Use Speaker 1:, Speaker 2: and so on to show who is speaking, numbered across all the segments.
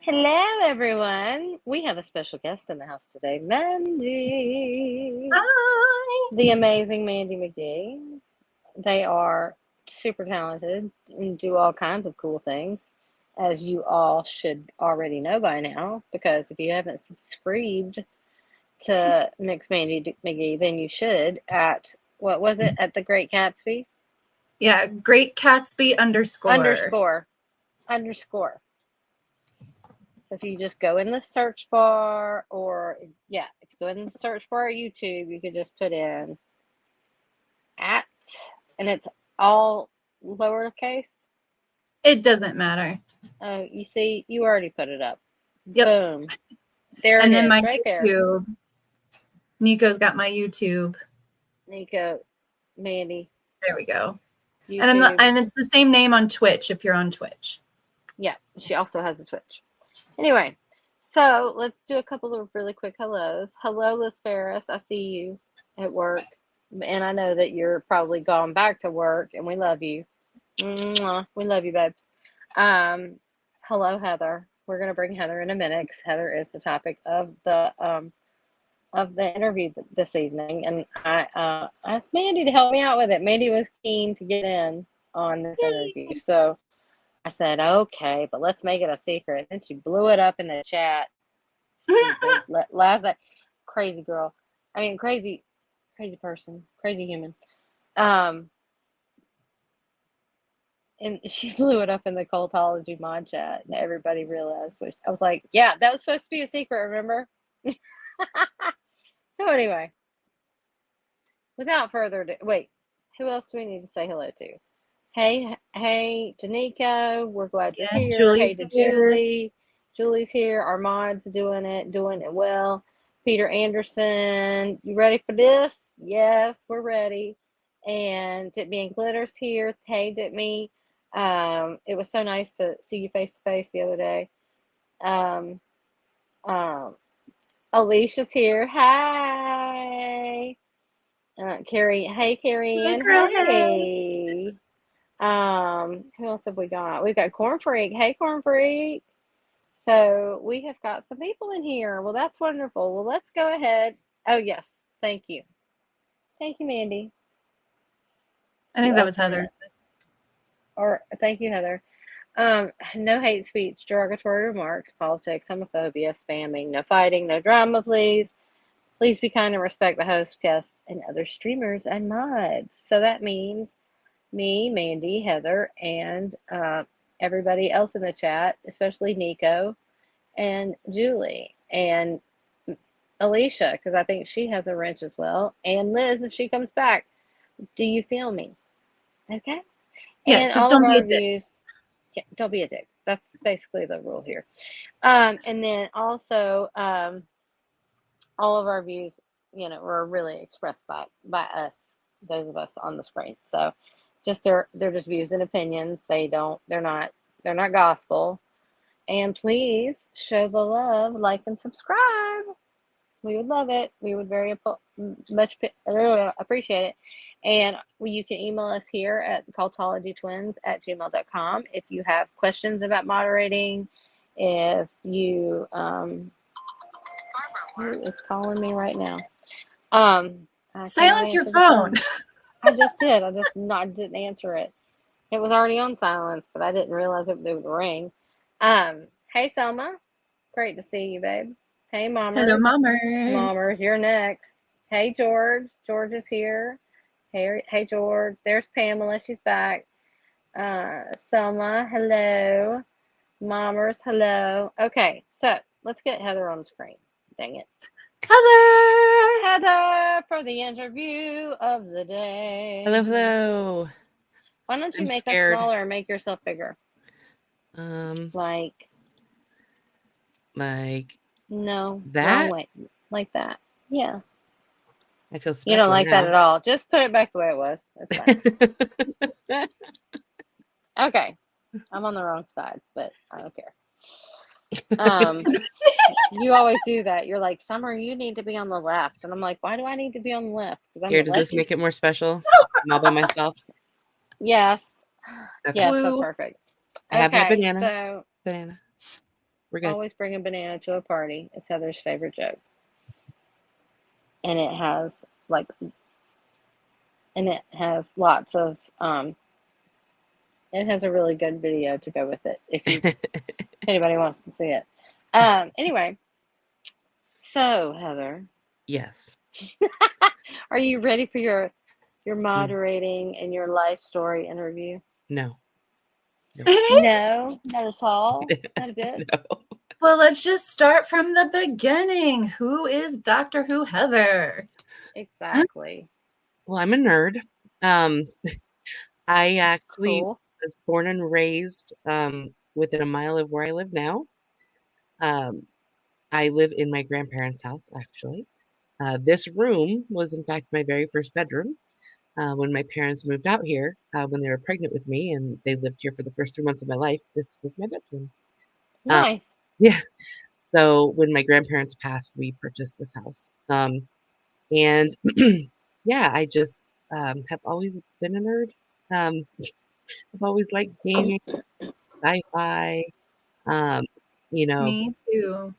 Speaker 1: Hello, everyone. We have a special guest in the house today, Mandy.
Speaker 2: Hi.
Speaker 1: The amazing Mandy McGee. They are super talented and do all kinds of cool things, as you all should already know by now, because if you haven't subscribed to Mix Mandy McGee, then you should at, what was it, at the Great Gatsby?
Speaker 2: Yeah, Great Gatsby _.
Speaker 1: Underscore. If you just go in the search bar, or if you go in the search bar at YouTube, you could just put in at, and it's all lowercase.
Speaker 2: It doesn't matter.
Speaker 1: Oh, you see, you already put it up.
Speaker 2: Yep.
Speaker 1: Boom. There
Speaker 2: And
Speaker 1: it
Speaker 2: then
Speaker 1: is,
Speaker 2: my
Speaker 1: right there.
Speaker 2: YouTube. Nico's got my YouTube.
Speaker 1: Nico, Mandy.
Speaker 2: There we go.
Speaker 1: YouTube.
Speaker 2: And it's the same name on Twitch if you're on Twitch.
Speaker 1: Yeah, she also has a Twitch. Anyway, so let's do a couple of really quick hellos. Hello, Liz Ferris. I see you at work, and I know that you're probably gone back to work, and we love you. Mwah. We love you, babes. Hello, Heather. We're gonna bring Heather in a minute because Heather is the topic of the interview this evening, and I asked Mandy to help me out with it. Mandy was keen to get in on this interview, so I said, okay, but let's make it a secret. And she blew it up in the chat. Stupid. Last night, crazy girl. I mean, crazy person, crazy human. And she blew it up in the Cultology mod chat, and everybody realized, which I was like, yeah, that was supposed to be a secret, remember? So anyway, without further ado, wait, who else do we need to say hello to? Hey, Danico, we're glad you're here.
Speaker 2: Julie's
Speaker 1: hey to
Speaker 2: here.
Speaker 1: Julie. Julie's here. Our mod's doing it well. Peter Anderson, you ready for this? Yes, we're ready. And Ditme and Glitter's here. Hey, Ditme. It was so nice to see you face to face the other day. Alicia's here. Hi. Carrie. Hey, Carrie. And hey. Who else have we got? We've got Corn Freak. Hey, Corn Freak. So we have got some people in here. Well, that's wonderful. Well, let's go ahead. Oh, yes. Thank you. Thank you, Mandy.
Speaker 2: I think that was Heather.
Speaker 1: Or thank you, Heather. No hate speech, derogatory remarks, politics, homophobia, spamming, no fighting, no drama, please. Please be kind and respect the host, guests, and other streamers and mods. So that means me, Mandy, Heather, and everybody else in the chat, especially Nico and Julie and Alicia, because I think she has a wrench as well, and Liz if she comes back. Do you feel me? Okay.
Speaker 2: Yes,
Speaker 1: and
Speaker 2: just
Speaker 1: all
Speaker 2: don't
Speaker 1: of
Speaker 2: be
Speaker 1: our
Speaker 2: a dick.
Speaker 1: views. Yeah, don't be a dick. That's basically the rule here. And then also, all of our views, were really expressed by us, those of us on the screen. So, just they're just views and opinions. They're not gospel. And please show the love, like and subscribe. We would love it. We would very much appreciate it. And you can email us here at cultologytwins@gmail.com if you have questions about moderating. If you who is calling me right now?
Speaker 2: Silence your phone.
Speaker 1: I just did. I didn't answer it. It was already on silence, but I didn't realize it would ring. Hey Selma, great to see you, babe. Hey Mommers.
Speaker 2: Hello, Mommers.
Speaker 1: Mommers, you're next. Hey George. George is here. Hey George. There's Pamela. She's back. Selma, hello. Mommers, hello. Okay, so let's get Heather on the screen. Dang it. Heather for the interview of the day.
Speaker 3: Hello.
Speaker 1: Why don't you make us smaller and make yourself bigger? Like no,
Speaker 3: that?
Speaker 1: Wrong way. Like that. Yeah.
Speaker 3: I feel special.
Speaker 1: You don't like that at all. Just put it back the way it was. That's fine. Okay. I'm on the wrong side, but I don't care. You always do that. You're like, Summer, you need to be on the left. And I'm like, why do I need to be on the left? Because
Speaker 3: Here, does this make it more special? I'm all by myself.
Speaker 1: Yes.
Speaker 3: Okay.
Speaker 1: Yes, that's perfect.
Speaker 3: I have my banana.
Speaker 1: So
Speaker 3: banana. We're good.
Speaker 1: Always bring a banana to a party is Heather's favorite joke. And it has lots of it has a really good video to go with it if anybody wants to see it. Anyway, so Heather,
Speaker 3: Yes.
Speaker 1: are you ready for your moderating and your life story interview?
Speaker 3: No.
Speaker 1: No, not at all. Not a bit.
Speaker 3: No.
Speaker 2: Well, let's just start from the beginning. Who is Doctor Who Heather?
Speaker 1: Exactly.
Speaker 3: Well, I'm a nerd. I actually
Speaker 1: Cool.
Speaker 3: was born and raised within a mile of where I live now. I live in my grandparents' house, actually. This room was, in fact, my very first bedroom when my parents moved out here when they were pregnant with me, and they lived here for the first 3 months of my life. This was my bedroom.
Speaker 1: Nice.
Speaker 3: Yeah. So when my grandparents passed, we purchased this house. And yeah, I just have always been a nerd. I've always liked gaming, sci-fi. You know,
Speaker 2: Me too.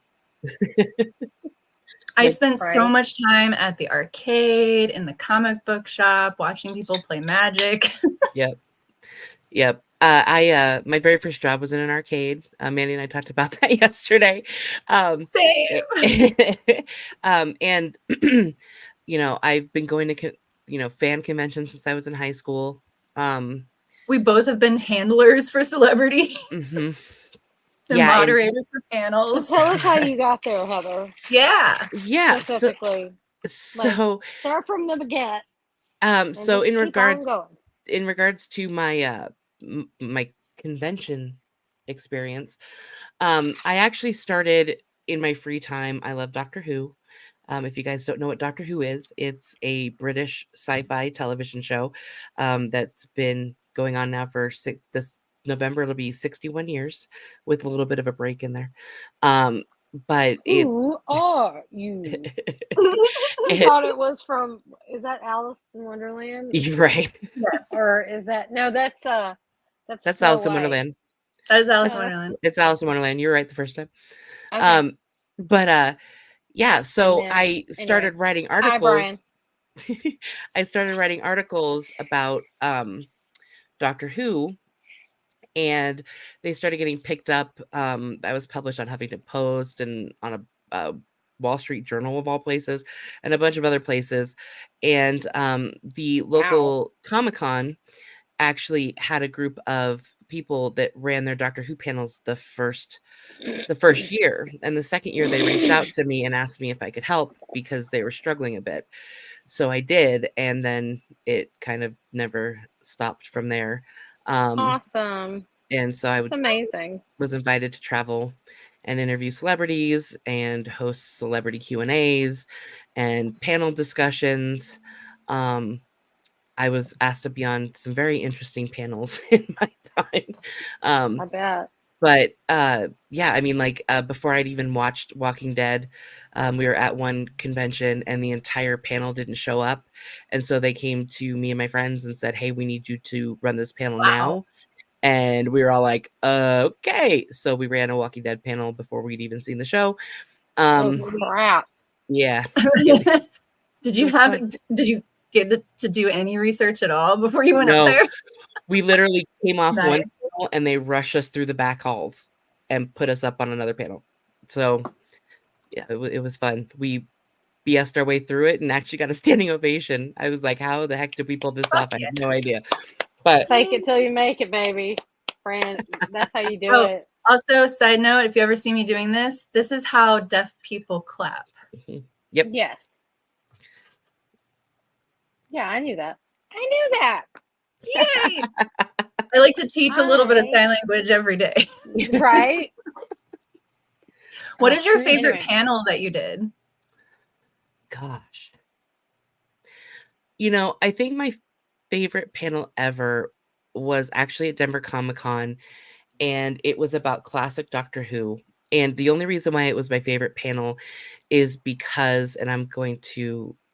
Speaker 2: I
Speaker 3: like,
Speaker 2: spent so
Speaker 1: Right.
Speaker 2: much time at the arcade, in the comic book shop, watching people play Magic.
Speaker 3: yep, yep. My very first job was in an arcade. Mandy and I talked about that yesterday.
Speaker 2: Same.
Speaker 3: And you know, I've been going to fan conventions since I was in high school.
Speaker 2: We both have been handlers for celebrity
Speaker 3: Mhm.
Speaker 2: and
Speaker 3: Yeah, and
Speaker 2: moderators for
Speaker 1: So
Speaker 2: panels.
Speaker 1: tell us how you got there, Heather.
Speaker 2: Yeah.
Speaker 3: yeah,
Speaker 1: Specifically,
Speaker 3: so
Speaker 1: start from the beginning and
Speaker 3: so
Speaker 1: just keep on going.
Speaker 3: in regards to my my convention experience, I actually started in my free time. I love Doctor Who. If you guys don't know what Doctor Who is, it's a British sci-fi television show that's been going on now for this November. It'll be 61 years with a little bit of a break in there. But
Speaker 1: Who are you? I
Speaker 3: it
Speaker 1: thought it was from. Is that Alice in Wonderland?
Speaker 3: you're right.
Speaker 2: Yes.
Speaker 1: Or is that that's
Speaker 3: That's
Speaker 1: Snow
Speaker 3: Alice in
Speaker 1: White.
Speaker 3: Wonderland.
Speaker 2: That is Alice in
Speaker 3: That's
Speaker 2: Wonderland.
Speaker 3: it's Alice in Wonderland. You're right the first time.
Speaker 1: Okay.
Speaker 3: But yeah, so
Speaker 1: then,
Speaker 3: I started
Speaker 1: anyway.
Speaker 3: writing
Speaker 1: Hi, Brian.
Speaker 3: articles. I started writing articles about Doctor Who, and they started getting picked up. I was published on Huffington Post and on a Wall Street Journal of all places, and a bunch of other places. And the local Comic-Con actually had a group of people that ran their Doctor Who panels the first year, and the second year they reached out to me and asked me if I could help because they were struggling a bit. So I did, and then it kind of never stopped from there.
Speaker 1: Awesome.
Speaker 3: And so I
Speaker 1: It's amazing.
Speaker 3: was invited to travel and interview celebrities and host celebrity Q&As and panel discussions. I was asked to be on some very interesting panels in my time.
Speaker 1: I bet.
Speaker 3: But yeah, I mean, like before I'd even watched Walking Dead, we were at one convention and the entire panel didn't show up. And so they came to me and my friends and said, "Hey, we need you to run this panel now." And we were all like, okay. So we ran a Walking Dead panel before we'd even seen the show.
Speaker 1: Oh crap.
Speaker 3: Yeah.
Speaker 2: Did you
Speaker 3: was fun.
Speaker 2: did you get to do any research at all before you went
Speaker 3: No.
Speaker 2: up there?
Speaker 3: We literally came off one
Speaker 2: Nice.
Speaker 3: panel and they rushed us through the back halls and put us up on another panel. So yeah, it was fun. We BS'd our way through it and actually got a standing ovation. I was like, how the heck did we pull this off? I have no idea. But
Speaker 1: Fake it till you make it, baby. Fran, that's how you do
Speaker 2: Oh.
Speaker 1: it.
Speaker 2: Also, side note, if you ever see me doing this is how deaf people clap.
Speaker 3: Yep.
Speaker 1: Yes. Yeah, I knew that. I knew that.
Speaker 2: Yay! I like to teach a little bit of
Speaker 1: Hi.
Speaker 2: sign language every day.
Speaker 1: Right?
Speaker 2: What is your favorite
Speaker 1: Anyway.
Speaker 2: panel that you did?
Speaker 3: Gosh. You know, I think my favorite panel ever was actually at Denver Comic-Con, and it was about classic Doctor Who. And the only reason why it was my favorite panel is because, and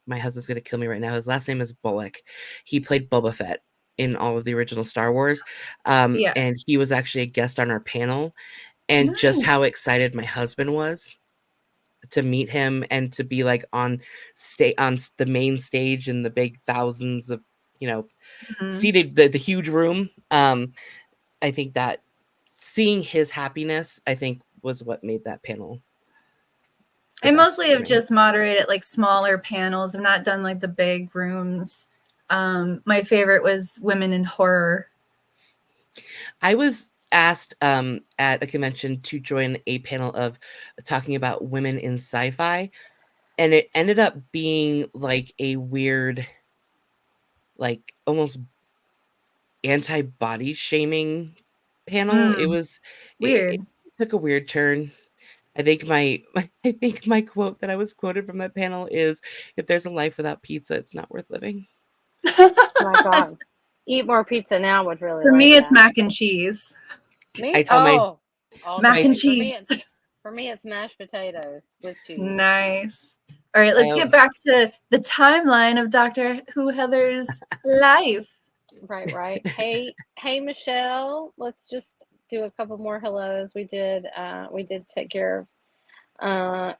Speaker 3: my husband's going to kill me right now. His last name is Bullock. He played Boba Fett in all of the original Star Wars.
Speaker 2: Yeah.
Speaker 3: And he was actually a guest on our panel. and just
Speaker 2: Nice.
Speaker 3: how excited my husband was to meet him and to be like on the main stage in the big thousands of,
Speaker 2: Mhm.
Speaker 3: seated, the huge room. I think that seeing his happiness, I think, was what made that panel the
Speaker 2: I
Speaker 3: best
Speaker 2: mostly
Speaker 3: for
Speaker 2: have
Speaker 3: me.
Speaker 2: just moderated like smaller panels. I've not done like the big rooms. My favorite was women in horror.
Speaker 3: I was asked at a convention to join a panel of talking about women in sci-fi, and it ended up being like a weird, like almost anti-body shaming panel. It was it
Speaker 2: Weird.
Speaker 3: took a weird turn. I think my quote that I was quoted from that panel is, "If there's a life without pizza, it's not worth living."
Speaker 1: My God. Eat more pizza now would really
Speaker 2: For
Speaker 1: like
Speaker 2: me, it's
Speaker 1: that.
Speaker 2: mac and cheese.
Speaker 3: I
Speaker 1: Me?
Speaker 3: tell my
Speaker 1: All
Speaker 2: Mac
Speaker 3: my
Speaker 2: and
Speaker 1: day.
Speaker 2: cheese.
Speaker 1: For me it's mashed potatoes with cheese.
Speaker 2: Nice. All right,
Speaker 3: I
Speaker 2: let's get back to the timeline of Doctor Who Heather's life.
Speaker 1: Right. Hey, Michelle. Let's just do a couple more hellos. We did take care of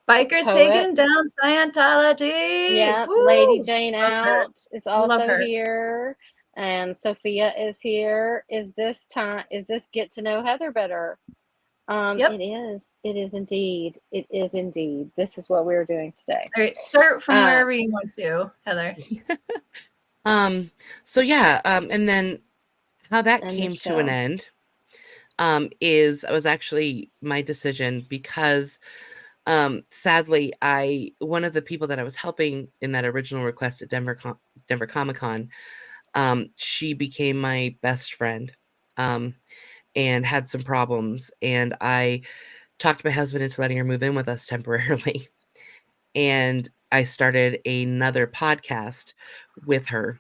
Speaker 2: Bikers taking
Speaker 1: poets.
Speaker 2: down Scientology.
Speaker 1: Yeah,
Speaker 2: Woo!
Speaker 1: Lady Jane
Speaker 2: Love her.
Speaker 1: Out is
Speaker 2: Love
Speaker 1: also
Speaker 2: her.
Speaker 1: here, and Sophia is here. Is this Get to Know Heather Better?
Speaker 2: Yep.
Speaker 1: It is. It is indeed. It is indeed. This is what we're doing today.
Speaker 2: All right, start from wherever you want to, Heather.
Speaker 3: So yeah, and then how that
Speaker 1: And
Speaker 3: came to an
Speaker 1: Michelle.
Speaker 3: end was actually my decision, because sadly, one of the people that I was helping in that original request at Denver Comic-Con, she became my best friend, and had some problems, and I talked my husband into letting her move in with us temporarily. And I started another podcast with her.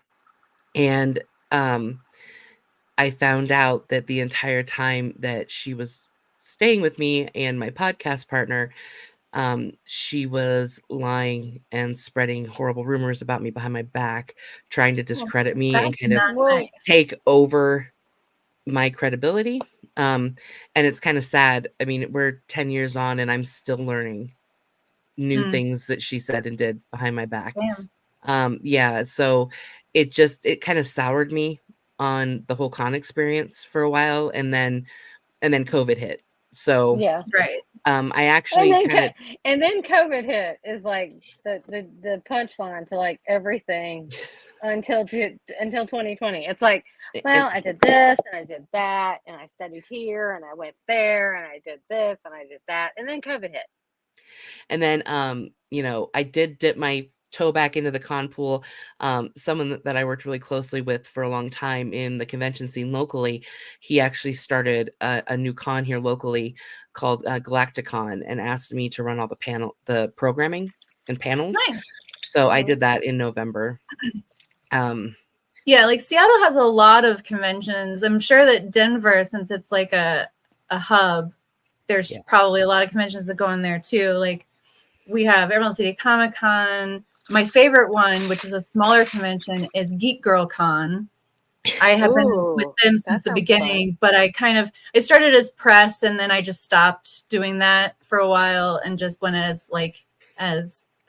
Speaker 3: And I found out that the entire time that she was staying with me and my podcast partner, she was lying and spreading horrible rumors about me behind my back, trying to discredit me and
Speaker 2: That's
Speaker 3: kind of
Speaker 2: not nice.
Speaker 3: take over my credibility. And it's kind of sad. I mean, we're 10 years on and I'm still learning new things that she said and did behind my back.
Speaker 2: Damn.
Speaker 3: Yeah, so it kind of soured me on the whole con experience for a while, and then COVID hit. So
Speaker 1: Yeah.
Speaker 2: Right.
Speaker 3: I actually
Speaker 1: And then COVID hit is like the punchline to like everything until 2020. It's like, well, I did this and I did that and I studied here and I went there and I did this and I did that, and then COVID hit.
Speaker 3: And then, I did dip my toe back into the con pool. Someone that I worked really closely with for a long time in the convention scene locally, he actually started a new con here locally called Galacticon, and asked me to run all the programming and panels.
Speaker 2: Nice.
Speaker 3: So I did that in November.
Speaker 2: Yeah, like Seattle has a lot of conventions. I'm sure that Denver, since it's like a hub, there's probably a lot of conventions that go in there too. Like we have Emerald City Comic Con. My favorite one, which is a smaller convention, is Geek Girl Con. I have been with them since the beginning, but I started as press, and then I just stopped doing that for a while and just went as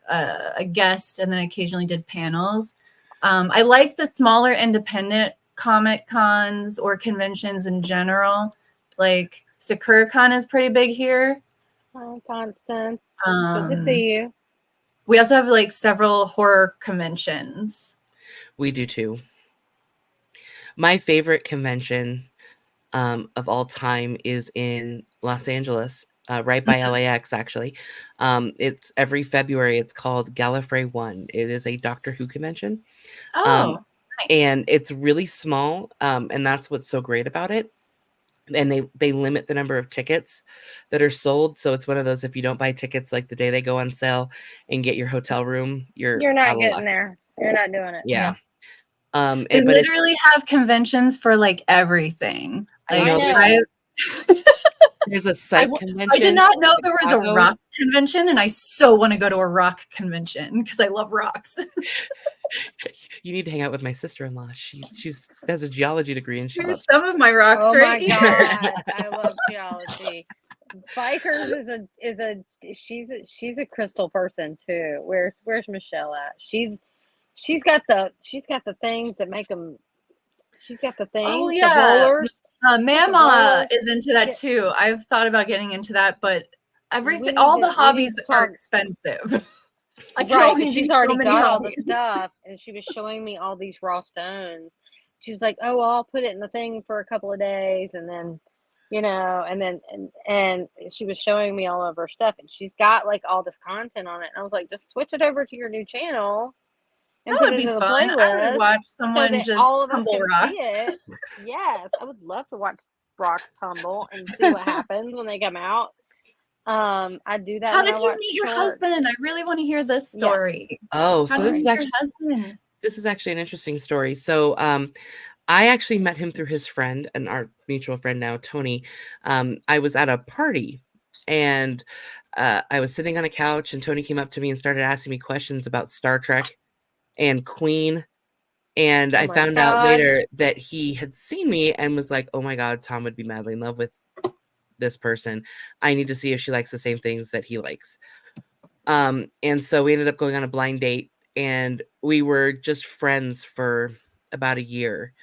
Speaker 2: a guest, and then occasionally did panels. I like the smaller independent comic cons or conventions in general. Like Sakura Con is pretty big here.
Speaker 1: Hi, Constance. Good to see you.
Speaker 2: We also have like several horror conventions.
Speaker 3: We do too. My favorite convention of all time is in Los Angeles, right by LAX, actually. It's every February. It's called Gallifrey 1. It is a Doctor Who convention.
Speaker 2: Nice.
Speaker 3: And it's really small, and that's what's so great about it. And they limit the number of tickets that are sold. So it's one of those, if you don't buy tickets like the day they go on sale and get your hotel room, you're
Speaker 1: not
Speaker 3: out of
Speaker 1: getting
Speaker 3: luck.
Speaker 1: there. You're not doing it.
Speaker 3: Yeah.
Speaker 2: They literally have conventions for like everything. Like,
Speaker 3: I know. There's a psych convention.
Speaker 2: I did not know there was a rock convention, and I so want to go to a rock convention because I love rocks.
Speaker 3: You need to hang out with my sister-in-law. She has a geology degree and she
Speaker 2: Here's
Speaker 3: loves.
Speaker 2: some of my rocks
Speaker 1: Oh
Speaker 2: right
Speaker 1: my
Speaker 2: here.
Speaker 1: god, I love geology. Bikers she's a crystal person too. Where's Michelle at? She's got the things that make them. She's got the things,
Speaker 2: Oh
Speaker 1: the
Speaker 2: yeah,
Speaker 1: rollers. She's got the
Speaker 2: Mama
Speaker 1: rollers.
Speaker 2: is into that
Speaker 1: Yeah.
Speaker 2: too. I've thought about getting into that, but
Speaker 1: We
Speaker 2: all
Speaker 1: need
Speaker 2: the
Speaker 1: to
Speaker 2: hobbies are
Speaker 1: talk.
Speaker 2: expensive. I can
Speaker 1: Right,
Speaker 2: only
Speaker 1: but
Speaker 2: do
Speaker 1: she's
Speaker 2: so
Speaker 1: already
Speaker 2: many
Speaker 1: got all the
Speaker 2: hobbies.
Speaker 1: stuff, and she was showing me all these raw stones. She was like, "Oh, well, I'll put it in the thing for a couple of days, and then, and she was showing me all of her stuff, and she's got like all this content on it. And I was like, just switch it over to your new channel and
Speaker 2: That
Speaker 1: put
Speaker 2: would
Speaker 1: it
Speaker 2: be
Speaker 1: in the
Speaker 2: fun. I would
Speaker 1: playlist
Speaker 2: watch
Speaker 1: so
Speaker 2: someone
Speaker 1: that
Speaker 2: just
Speaker 1: all of us
Speaker 2: tumble
Speaker 1: can see
Speaker 2: rocks.
Speaker 1: it." Yes, I would love to watch rocks tumble and see what happens when they come out. I do that.
Speaker 2: How
Speaker 1: when
Speaker 2: did
Speaker 1: I
Speaker 2: you
Speaker 1: watch
Speaker 2: meet your
Speaker 1: shorts.
Speaker 2: husband? I really want to hear this story.
Speaker 3: Oh,
Speaker 2: How
Speaker 3: so
Speaker 2: did
Speaker 3: this
Speaker 2: you
Speaker 3: is
Speaker 2: meet your husband?
Speaker 3: actually an interesting story. So I actually met him through his friend and our mutual friend now, Tony. I was at a party and I was sitting on a couch and Tony came up to me and started asking me questions about Star Trek and Queen. And
Speaker 1: Oh
Speaker 3: I
Speaker 1: my
Speaker 3: found out
Speaker 1: God.
Speaker 3: later that he had seen me and was like, oh my God, Tom would be madly in love with this person. I need to see if she likes the same things that he likes. And so we ended up going on a blind date and we were just friends for about a year.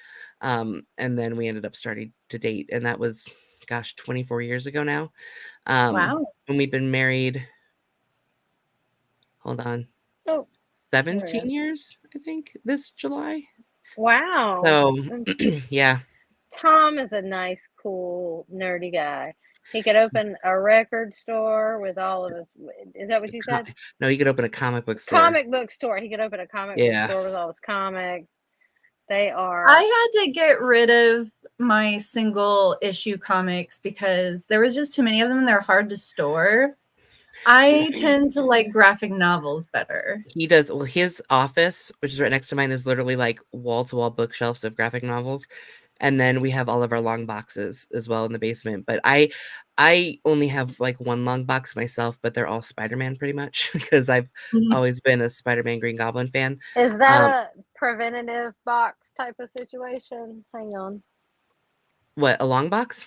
Speaker 3: And then we ended up starting to date. And that was, 24 years ago now.
Speaker 2: Wow.
Speaker 3: And we've been married, hold on,
Speaker 1: Oh,
Speaker 3: 17 years, I think, this July.
Speaker 1: wow.
Speaker 3: So, yeah.
Speaker 1: Tom is a nice, cool, nerdy guy. He could open a record store with all of his. Is that what you said?
Speaker 3: No, you could open a comic book store.
Speaker 1: Comic book store. He could open a comic book
Speaker 3: Yeah.
Speaker 1: store with all his comics. They are.
Speaker 2: I had to get rid of my single issue comics because there was just too many of them and they're hard to store. I tend to like graphic novels better.
Speaker 3: He does. Well, his office, which is right next to mine, is literally like wall-to-wall bookshelves of graphic novels. And then we have all of our long boxes as well in the basement. But I only have like one long box myself, but they're all Spider-Man pretty much because I've always been a Spider-Man Green Goblin fan.
Speaker 1: Is that a preventative box type of situation? Hang on.
Speaker 3: What, a long box?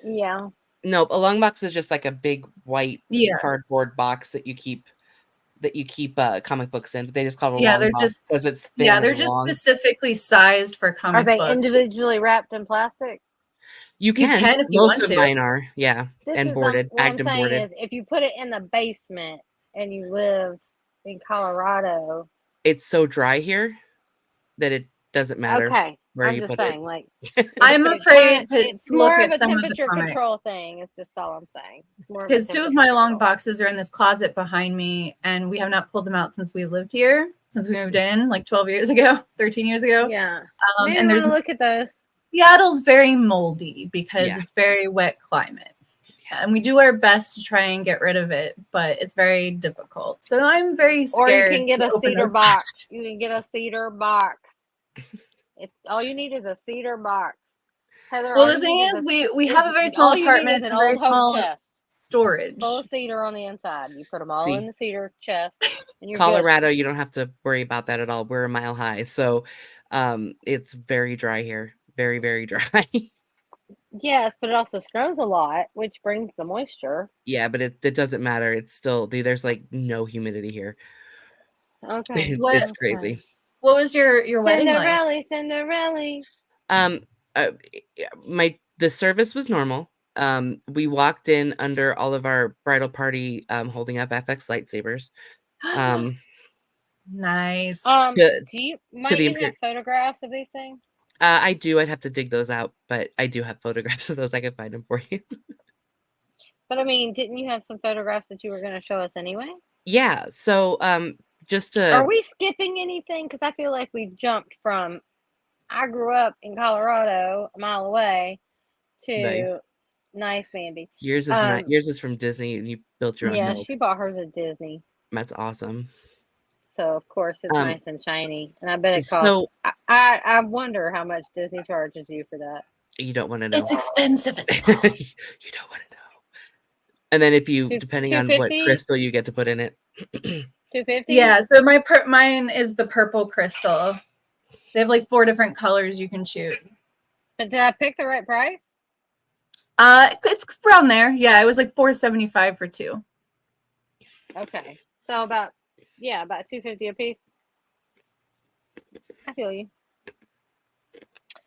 Speaker 1: Yeah.
Speaker 3: No, a long box is just like a big white cardboard box that you keep comic books in. They just call it a long box because it's thin
Speaker 2: they're
Speaker 3: and
Speaker 2: just
Speaker 3: long.
Speaker 2: specifically sized for comic books.
Speaker 1: Are they individually wrapped in plastic?
Speaker 3: You can if you want to. Most of mine are, yeah, and boarded, bagged and boarded.
Speaker 1: Is if you put it in the basement and you live in Colorado,
Speaker 3: it's so dry here that it doesn't matter.
Speaker 1: Okay,
Speaker 3: where
Speaker 1: I'm
Speaker 3: you
Speaker 1: just
Speaker 3: put
Speaker 1: saying,
Speaker 3: it.
Speaker 1: like,
Speaker 2: I'm afraid
Speaker 1: it's more of a temperature control thing. It's just all I'm saying.
Speaker 2: Because two of my long boxes are in this closet behind me, and we have not pulled them out since we lived here, since we moved in like 12 years ago, 13 years ago.
Speaker 1: Yeah.
Speaker 2: Maybe and there's
Speaker 1: look at those.
Speaker 2: Seattle's very moldy because it's very wet climate. And we do our best to try and get rid of it, but it's very difficult. So I'm very scared.
Speaker 1: Or you can get a cedar box. You can get a cedar box. All you need is a cedar box. Heather,
Speaker 2: well, the thing is, we have a very small apartment,
Speaker 1: an
Speaker 2: very
Speaker 1: old
Speaker 2: small
Speaker 1: chest
Speaker 2: storage.
Speaker 1: It's full of cedar on the inside. You put them all in the cedar chest. And you're
Speaker 3: Colorado,
Speaker 1: good.
Speaker 3: you don't have to worry about that at all. We're a mile high, so it's very dry here. Very, very dry.
Speaker 1: Yes, but it also snows a lot, which brings the moisture.
Speaker 3: Yeah, but it doesn't matter. It's still there's like no humidity here.
Speaker 1: Okay,
Speaker 3: it's crazy.
Speaker 2: What was your wedding like?
Speaker 1: Cinderella.
Speaker 3: The service was normal. We walked in under all of our bridal party holding up FX lightsabers.
Speaker 2: Nice.
Speaker 1: Do you have photographs of these things?
Speaker 3: I do. I'd have to dig those out, but I do have photographs of those. I can find them for you.
Speaker 1: But I mean, didn't you have some photographs that you were going to show us anyway?
Speaker 3: Yeah. So
Speaker 1: are we skipping anything? Because I feel like we've jumped from I grew up in Colorado a mile away to nice Mandy.
Speaker 3: Yours is from Disney, and you built your own.
Speaker 1: Yeah, she bought hers at Disney.
Speaker 3: That's awesome.
Speaker 1: So of course it's nice and shiny, and I bet it costs. So, I wonder how much Disney charges you for that.
Speaker 3: You don't want to know.
Speaker 2: It's expensive as well.
Speaker 3: You don't want to know. And then if you, depending on what crystal you get to put in it.
Speaker 1: $250?
Speaker 2: Yeah, so mine is the purple crystal. They have like 4 different colors you can shoot.
Speaker 1: But did I pick the right price?
Speaker 2: It's around there. Yeah, it was like $4.75 for 2.
Speaker 1: Okay. So about $250 a piece. I feel you.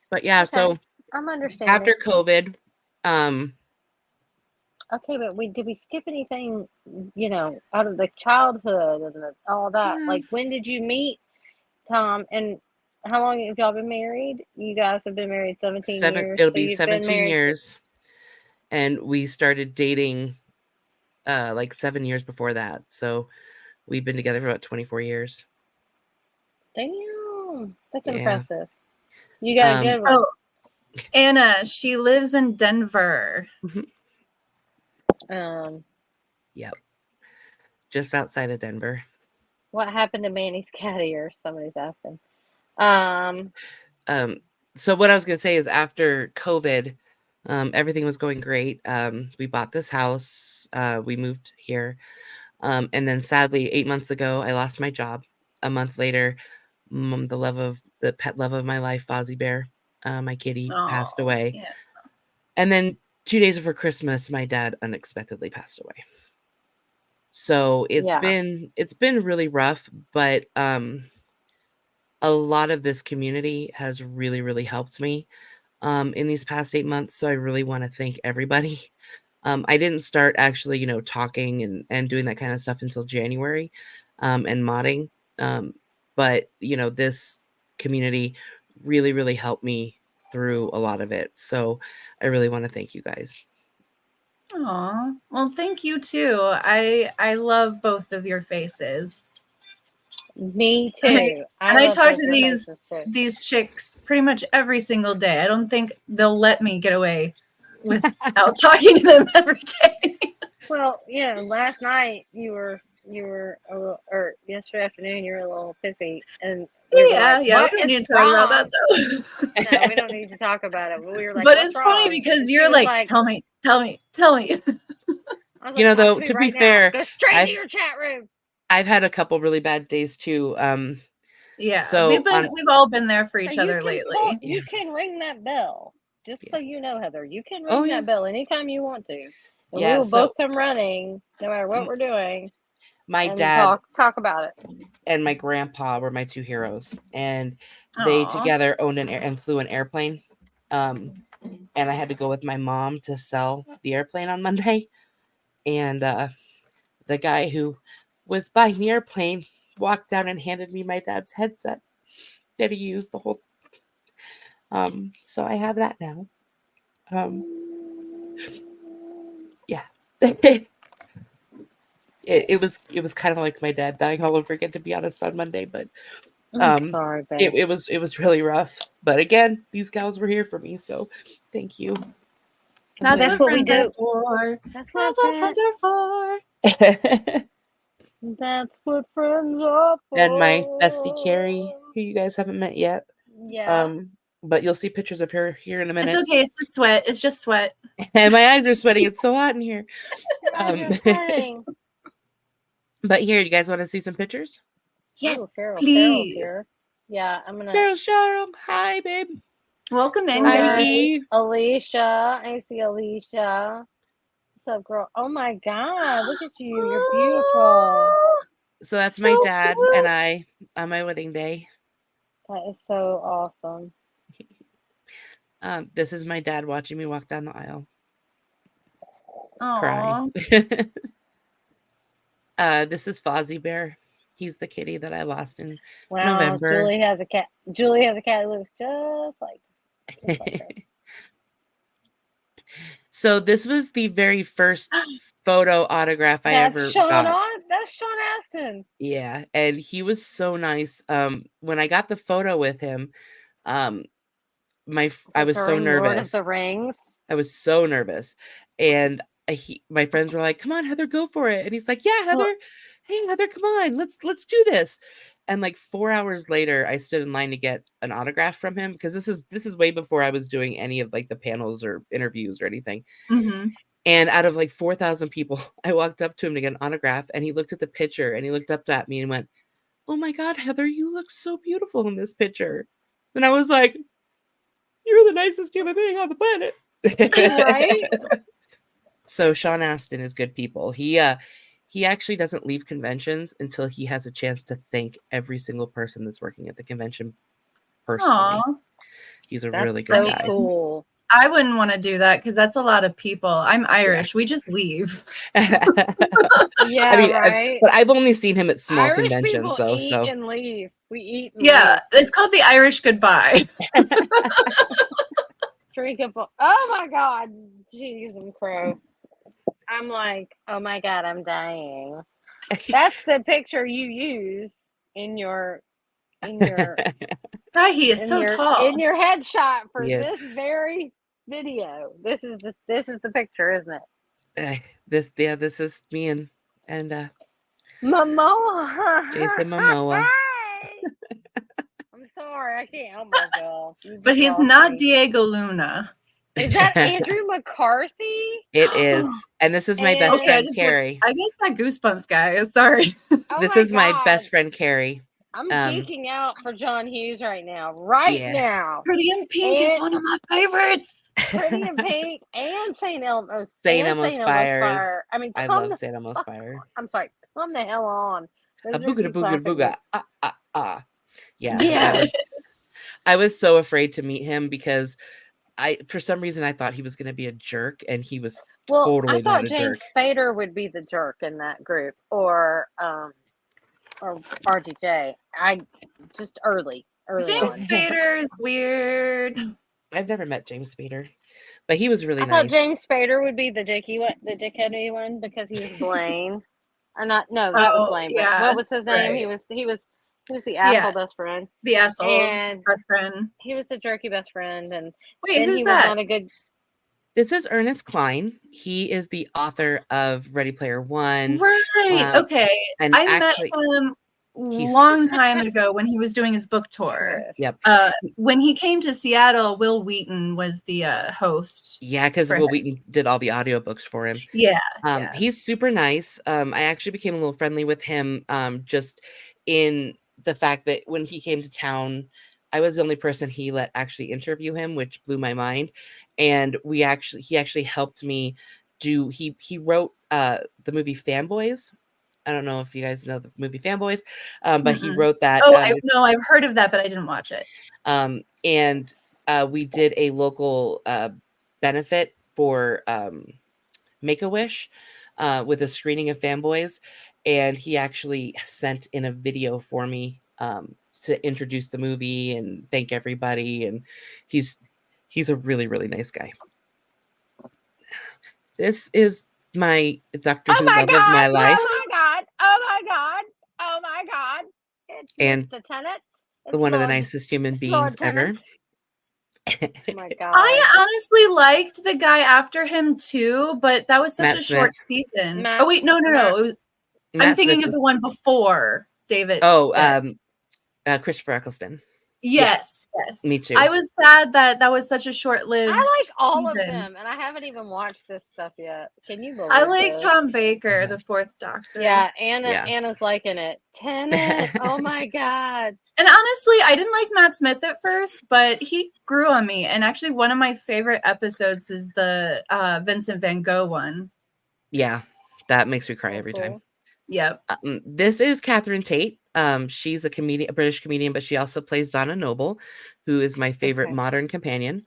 Speaker 3: But yeah,
Speaker 1: Okay.
Speaker 3: so
Speaker 1: I'm understanding.
Speaker 3: after COVID,
Speaker 1: Okay, but did we skip anything, out of the childhood and all that?
Speaker 3: No.
Speaker 1: Like, when did you meet Tom? And how long have y'all been married? You guys have been married 17 years.
Speaker 3: it'll
Speaker 1: So
Speaker 3: be
Speaker 1: you've been
Speaker 3: 17
Speaker 1: married
Speaker 3: years. And we started dating like 7 years before that. So we've been together for about 24 years.
Speaker 1: Damn, that's
Speaker 3: Yeah.
Speaker 1: impressive. You got a good one.
Speaker 2: Oh, Anna, she lives in Denver.
Speaker 3: Yep. Just outside of Denver.
Speaker 1: What happened to Manny's cat ear? Somebody's asking.
Speaker 3: So what I was gonna say is after COVID, everything was going great. We bought this house, we moved here. And then sadly, 8 months ago, I lost my job. A month later, the pet love of my life, Fozzie Bear, my kitty, passed away.
Speaker 2: Yeah.
Speaker 3: And then 2 days before Christmas, my dad unexpectedly passed away. So it's been really rough, but a lot of this community has really, really helped me in these past 8 months. So I really want to thank everybody. I didn't start actually, talking and doing that kind of stuff until January and modding. But, this community really, really helped me through a lot of it. So I really want to thank you guys.
Speaker 2: Aw, well, thank you too. I love both of your faces.
Speaker 1: Me too.
Speaker 2: I talk to these chicks pretty much every single day. I don't think they'll let me get away without talking to them every day.
Speaker 1: Well, last night you were a little, or yesterday afternoon you were a little pissy, and we were like,
Speaker 2: we don't need to talk about that though.
Speaker 1: No, we don't need to talk about it. But we were like,
Speaker 2: but
Speaker 1: what's
Speaker 2: it's
Speaker 1: wrong?
Speaker 2: funny because
Speaker 1: And
Speaker 2: you're like, tell me.
Speaker 1: I was like,
Speaker 3: though,
Speaker 1: to
Speaker 3: to
Speaker 1: right
Speaker 3: be fair,
Speaker 1: go straight to your chat room.
Speaker 3: I've had a couple really bad days too.
Speaker 2: Yeah,
Speaker 3: so
Speaker 2: we've all been there for each other lately.
Speaker 1: You can ring that bell, just so you know, Heather. You can ring
Speaker 3: Oh,
Speaker 1: that bell anytime you want to, and we
Speaker 3: Yeah,
Speaker 1: will
Speaker 3: so-
Speaker 1: both come running, no matter what we're doing.
Speaker 3: My
Speaker 1: and
Speaker 3: dad
Speaker 1: talk about it.
Speaker 3: and my grandpa were my two heroes, and they together owned and flew an airplane. And I had to go with my mom to sell the airplane on Monday. And the guy who was buying the airplane walked down and handed me my dad's headset that he used the whole. So I have that now. Yeah. It was kind of like my dad dying all over again, to be honest, on Monday, but
Speaker 1: I'm sorry, babe.
Speaker 3: it was really rough. But again, these gals were here for me, so thank you.
Speaker 1: That's what we do.
Speaker 2: That's what friends are for.
Speaker 1: That's what friends are for.
Speaker 3: And my bestie Carrie, who you guys haven't met yet.
Speaker 1: Yeah.
Speaker 3: But you'll see pictures of her here in a minute.
Speaker 2: It's okay. It's just sweat. It's just sweat.
Speaker 3: And my eyes are sweating. It's so hot in here. But here, you guys want to see some pictures?
Speaker 2: Yes,
Speaker 1: please. Here. Yeah, I'm gonna.
Speaker 3: Cheryl, hi, babe.
Speaker 2: Welcome in,
Speaker 1: guys. Alicia, I see Alicia. What's up, girl? Oh my God, look at you! You're beautiful.
Speaker 3: So that's my dad and I on my wedding day.
Speaker 1: That is so awesome.
Speaker 3: This is my dad watching me walk down the aisle.
Speaker 2: Aww.
Speaker 3: Crying. This is Fozzie Bear. He's the kitty that I lost in November.
Speaker 1: Julie has a cat. Julie has a cat who looks just like her.
Speaker 3: So this was the very first photo autograph I ever got.
Speaker 1: That's Sean Astin.
Speaker 3: Yeah, and he was so nice. When I got the photo with him, I was so nervous.
Speaker 1: Lord of the Rings.
Speaker 3: I was so nervous, and my friends were like, "Come on, Heather, go for it!" And he's like, "Yeah, Heather, hey, Heather, come on, let's do this." And like 4 hours later, I stood in line to get an autograph from him, because this is way before I was doing any of like the panels or interviews or anything.
Speaker 2: Mm-hmm.
Speaker 3: And out of like 4,000 people, I walked up to him to get an autograph, and he looked at the picture, and he looked up at me and went, "Oh my God, Heather, you look so beautiful in this picture." And I was like, "You're the nicest human being on the planet."
Speaker 1: Right?
Speaker 3: So Sean Astin is good people. He actually doesn't leave conventions until he has a chance to thank every single person that's working at the convention personally.
Speaker 2: Aw.
Speaker 3: He's a
Speaker 1: That's
Speaker 3: really
Speaker 1: so
Speaker 3: good guy.
Speaker 1: cool.
Speaker 2: I wouldn't want to do that because that's a lot of people. I'm Irish. We just leave.
Speaker 1: Yeah,
Speaker 3: I mean,
Speaker 1: right.
Speaker 3: but I've only seen him at small
Speaker 1: Irish
Speaker 3: conventions,
Speaker 1: people
Speaker 3: though.
Speaker 1: eat
Speaker 3: So
Speaker 1: and leave. We eat and
Speaker 2: Yeah, it's called the Irish goodbye.
Speaker 1: drink a oh my God, jeez and crow. I'm like, oh my God, I'm dying. That's the picture you use in your
Speaker 2: God, he is so tall.
Speaker 1: in your headshot for
Speaker 3: Yes.
Speaker 1: this very video. This is the picture, isn't it?
Speaker 3: This is me and
Speaker 1: Momoa.
Speaker 3: Jason Momoa.
Speaker 1: I'm sorry, I can't help myself.
Speaker 2: But he's not Diego Luna.
Speaker 1: Is that Andrew McCarthy?
Speaker 3: It is, and this is my best friend Carrie.
Speaker 2: I just got goosebumps, guys. Sorry.
Speaker 1: Oh
Speaker 3: This
Speaker 1: my
Speaker 3: is my
Speaker 1: God.
Speaker 3: best friend Carrie.
Speaker 1: I'm geeking out for John Hughes right now. Now.
Speaker 2: Pretty in Pink is one of my favorites.
Speaker 1: Pretty in Pink and St. Elmo's
Speaker 3: Fire.
Speaker 1: I mean,
Speaker 3: I love St. Elmo's Fire.
Speaker 1: I'm sorry. Come the hell on.
Speaker 3: A booga booga booga. Yeah.
Speaker 1: Yeah.
Speaker 3: I was so afraid to meet him because for some reason I thought he was going to be a jerk, and he was totally
Speaker 1: I thought
Speaker 3: not a
Speaker 1: James
Speaker 3: jerk.
Speaker 1: Spader would be the jerk in that group, or RDJ. Just early
Speaker 2: James
Speaker 1: on.
Speaker 2: Spader is weird.
Speaker 3: I've never met James Spader, but he was really
Speaker 1: I
Speaker 3: nice.
Speaker 1: thought James Spader would be the dickheady one because he was Blaine. Or not? No, that was Blaine. But what was his name?
Speaker 2: Right.
Speaker 1: He was the asshole best friend.
Speaker 2: The asshole
Speaker 1: and
Speaker 2: best friend.
Speaker 1: He was the jerky best friend. And
Speaker 2: wait, who's that?
Speaker 1: Was not a good.
Speaker 3: This is Ernest Cline. He is the author of Ready Player One.
Speaker 2: Right. Okay.
Speaker 3: And
Speaker 2: I met him long time ago when he was doing his book tour.
Speaker 3: Yep.
Speaker 2: When he came to Seattle, Will Wheaton was the host.
Speaker 3: Yeah, because Will Wheaton did all the audiobooks for him.
Speaker 2: Yeah.
Speaker 3: He's super nice. I actually became a little friendly with him just in the fact that when he came to town, I was the only person he let actually interview him, which blew my mind. And he actually helped me he wrote the movie Fanboys. I don't know if you guys know the movie Fanboys, but he wrote that.
Speaker 2: Oh, I've heard of that, but I didn't watch it.
Speaker 3: And we did a local benefit for Make-A-Wish with a screening of Fanboys, and he actually sent in a video for me to introduce the movie and thank everybody. And he's a really, really nice guy. This is my Doctor Who love of my life.
Speaker 1: Oh my God. It's Mr. Tennant.
Speaker 3: One of the nicest human beings ever.
Speaker 1: Oh my God.
Speaker 2: I honestly liked the guy after him too, but that was such a short season. Oh wait, no. It was, I'm thinking of the one before David.
Speaker 3: Christopher Eccleston.
Speaker 2: Yes.
Speaker 3: Me too.
Speaker 2: I was sad that was such a short-lived.
Speaker 1: I like all of them, and I haven't even watched this stuff yet. Can you believe it?
Speaker 2: I like Tom Baker, the Fourth Doctor.
Speaker 1: Yeah, Anna's liking it. Tennant. Oh my God.
Speaker 2: And honestly, I didn't like Matt Smith at first, but he grew on me. And actually, one of my favorite episodes is the Vincent Van Gogh one.
Speaker 3: Yeah, that makes me cry every time.
Speaker 2: Yep.
Speaker 3: This is Catherine Tate. She's a British comedian, but she also plays Donna Noble, who is my favorite modern companion.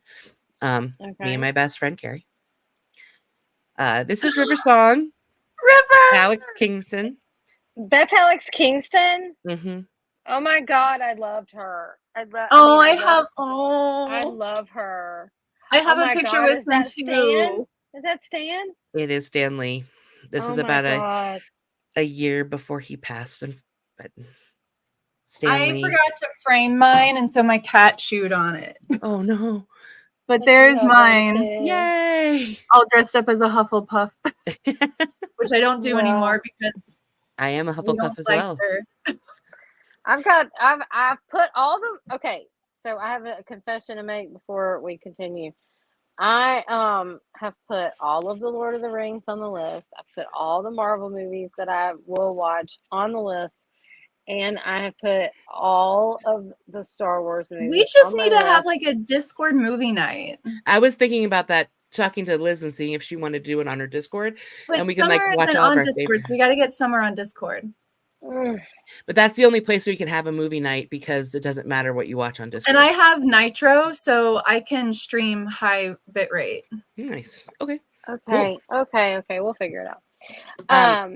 Speaker 3: Me and my best friend Carrie. This is River Song.
Speaker 2: River.
Speaker 3: Alex Kingston.
Speaker 1: That's Alex Kingston.
Speaker 3: Mm-hmm.
Speaker 1: Oh my God, I loved her. I love her.
Speaker 2: I have a picture with them too.
Speaker 1: Is that Stan?
Speaker 3: It is Stanley. This is about a year before he passed, but Stanley.
Speaker 2: I forgot to frame mine, and so my cat chewed on it.
Speaker 3: Oh no!
Speaker 2: But there's mine.
Speaker 3: Yay!
Speaker 2: All dressed up as a Hufflepuff, which I don't do anymore because
Speaker 3: I am a Hufflepuff as well.
Speaker 1: I've put all the. Okay, so I have a confession to make before we continue. I have put all of the Lord of the Rings on the list. I've put all the Marvel movies that I will watch on the list, and I have put all of the Star Wars
Speaker 2: We
Speaker 1: movies
Speaker 2: just
Speaker 1: on my
Speaker 2: need to have
Speaker 1: list.
Speaker 2: like a Discord movie night.
Speaker 3: I was thinking about that, talking to Liz and seeing if she wanted to do it on her Discord,
Speaker 2: But
Speaker 3: and we can like
Speaker 2: Summer
Speaker 3: watch
Speaker 2: isn't
Speaker 3: all of
Speaker 2: on
Speaker 3: our
Speaker 2: Discord,
Speaker 3: favorite.
Speaker 2: so we got to get Summer on Discord.
Speaker 3: But that's the only place we can have a movie night because it doesn't matter what you watch on Discord.
Speaker 2: And I have Nitro, so I can stream high bitrate.
Speaker 3: Nice. Okay.
Speaker 1: Okay, okay, we'll figure it out.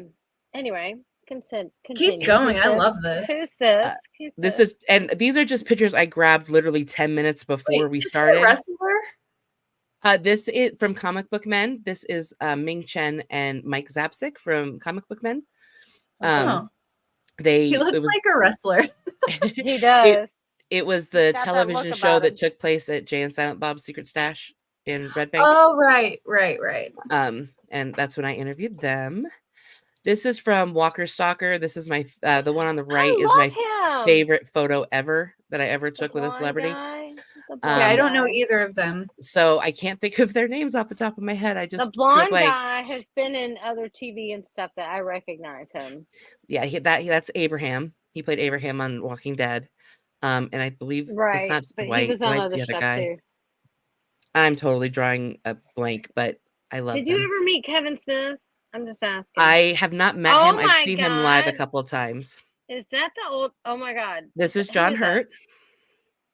Speaker 1: Anyway, continue.
Speaker 2: Keep going. I love this.
Speaker 1: Who's this?
Speaker 3: This is, and these are just pictures I grabbed literally 10 minutes before we
Speaker 2: is he
Speaker 3: started.
Speaker 2: a wrestler?
Speaker 3: This is from Comic Book Men. This is Ming Chen and Mike Zapsik from Comic Book Men.
Speaker 2: He looks like a wrestler.
Speaker 1: He does.
Speaker 3: It was the
Speaker 1: Got that
Speaker 3: television
Speaker 1: look
Speaker 3: show
Speaker 1: about
Speaker 3: that
Speaker 1: him.
Speaker 3: took place at Jay and Silent Bob's Secret Stash in Red Bank.
Speaker 2: Oh, right.
Speaker 3: And that's when I interviewed them. This is from Walker Stalker. This is my the one on the right is my favorite photo ever that I ever took with a celebrity.
Speaker 2: I don't know either of them,
Speaker 3: so I can't think of their names off the top of my head. I just
Speaker 1: the blonde guy has been in other TV and stuff that I recognize him.
Speaker 3: Yeah, that's Abraham. He played Abraham on Walking Dead, and I believe it's not
Speaker 1: but
Speaker 3: Dwight.
Speaker 1: he was on
Speaker 3: Dwight's
Speaker 1: other
Speaker 3: the other
Speaker 1: stuff
Speaker 3: guy.
Speaker 1: too.
Speaker 3: I'm totally drawing a blank, but I love.
Speaker 1: Did you ever meet Kevin Smith? I'm just asking.
Speaker 3: I have not met him. I've seen him live a couple of times.
Speaker 1: Is that the old? Oh my God!
Speaker 3: This is John Hurt.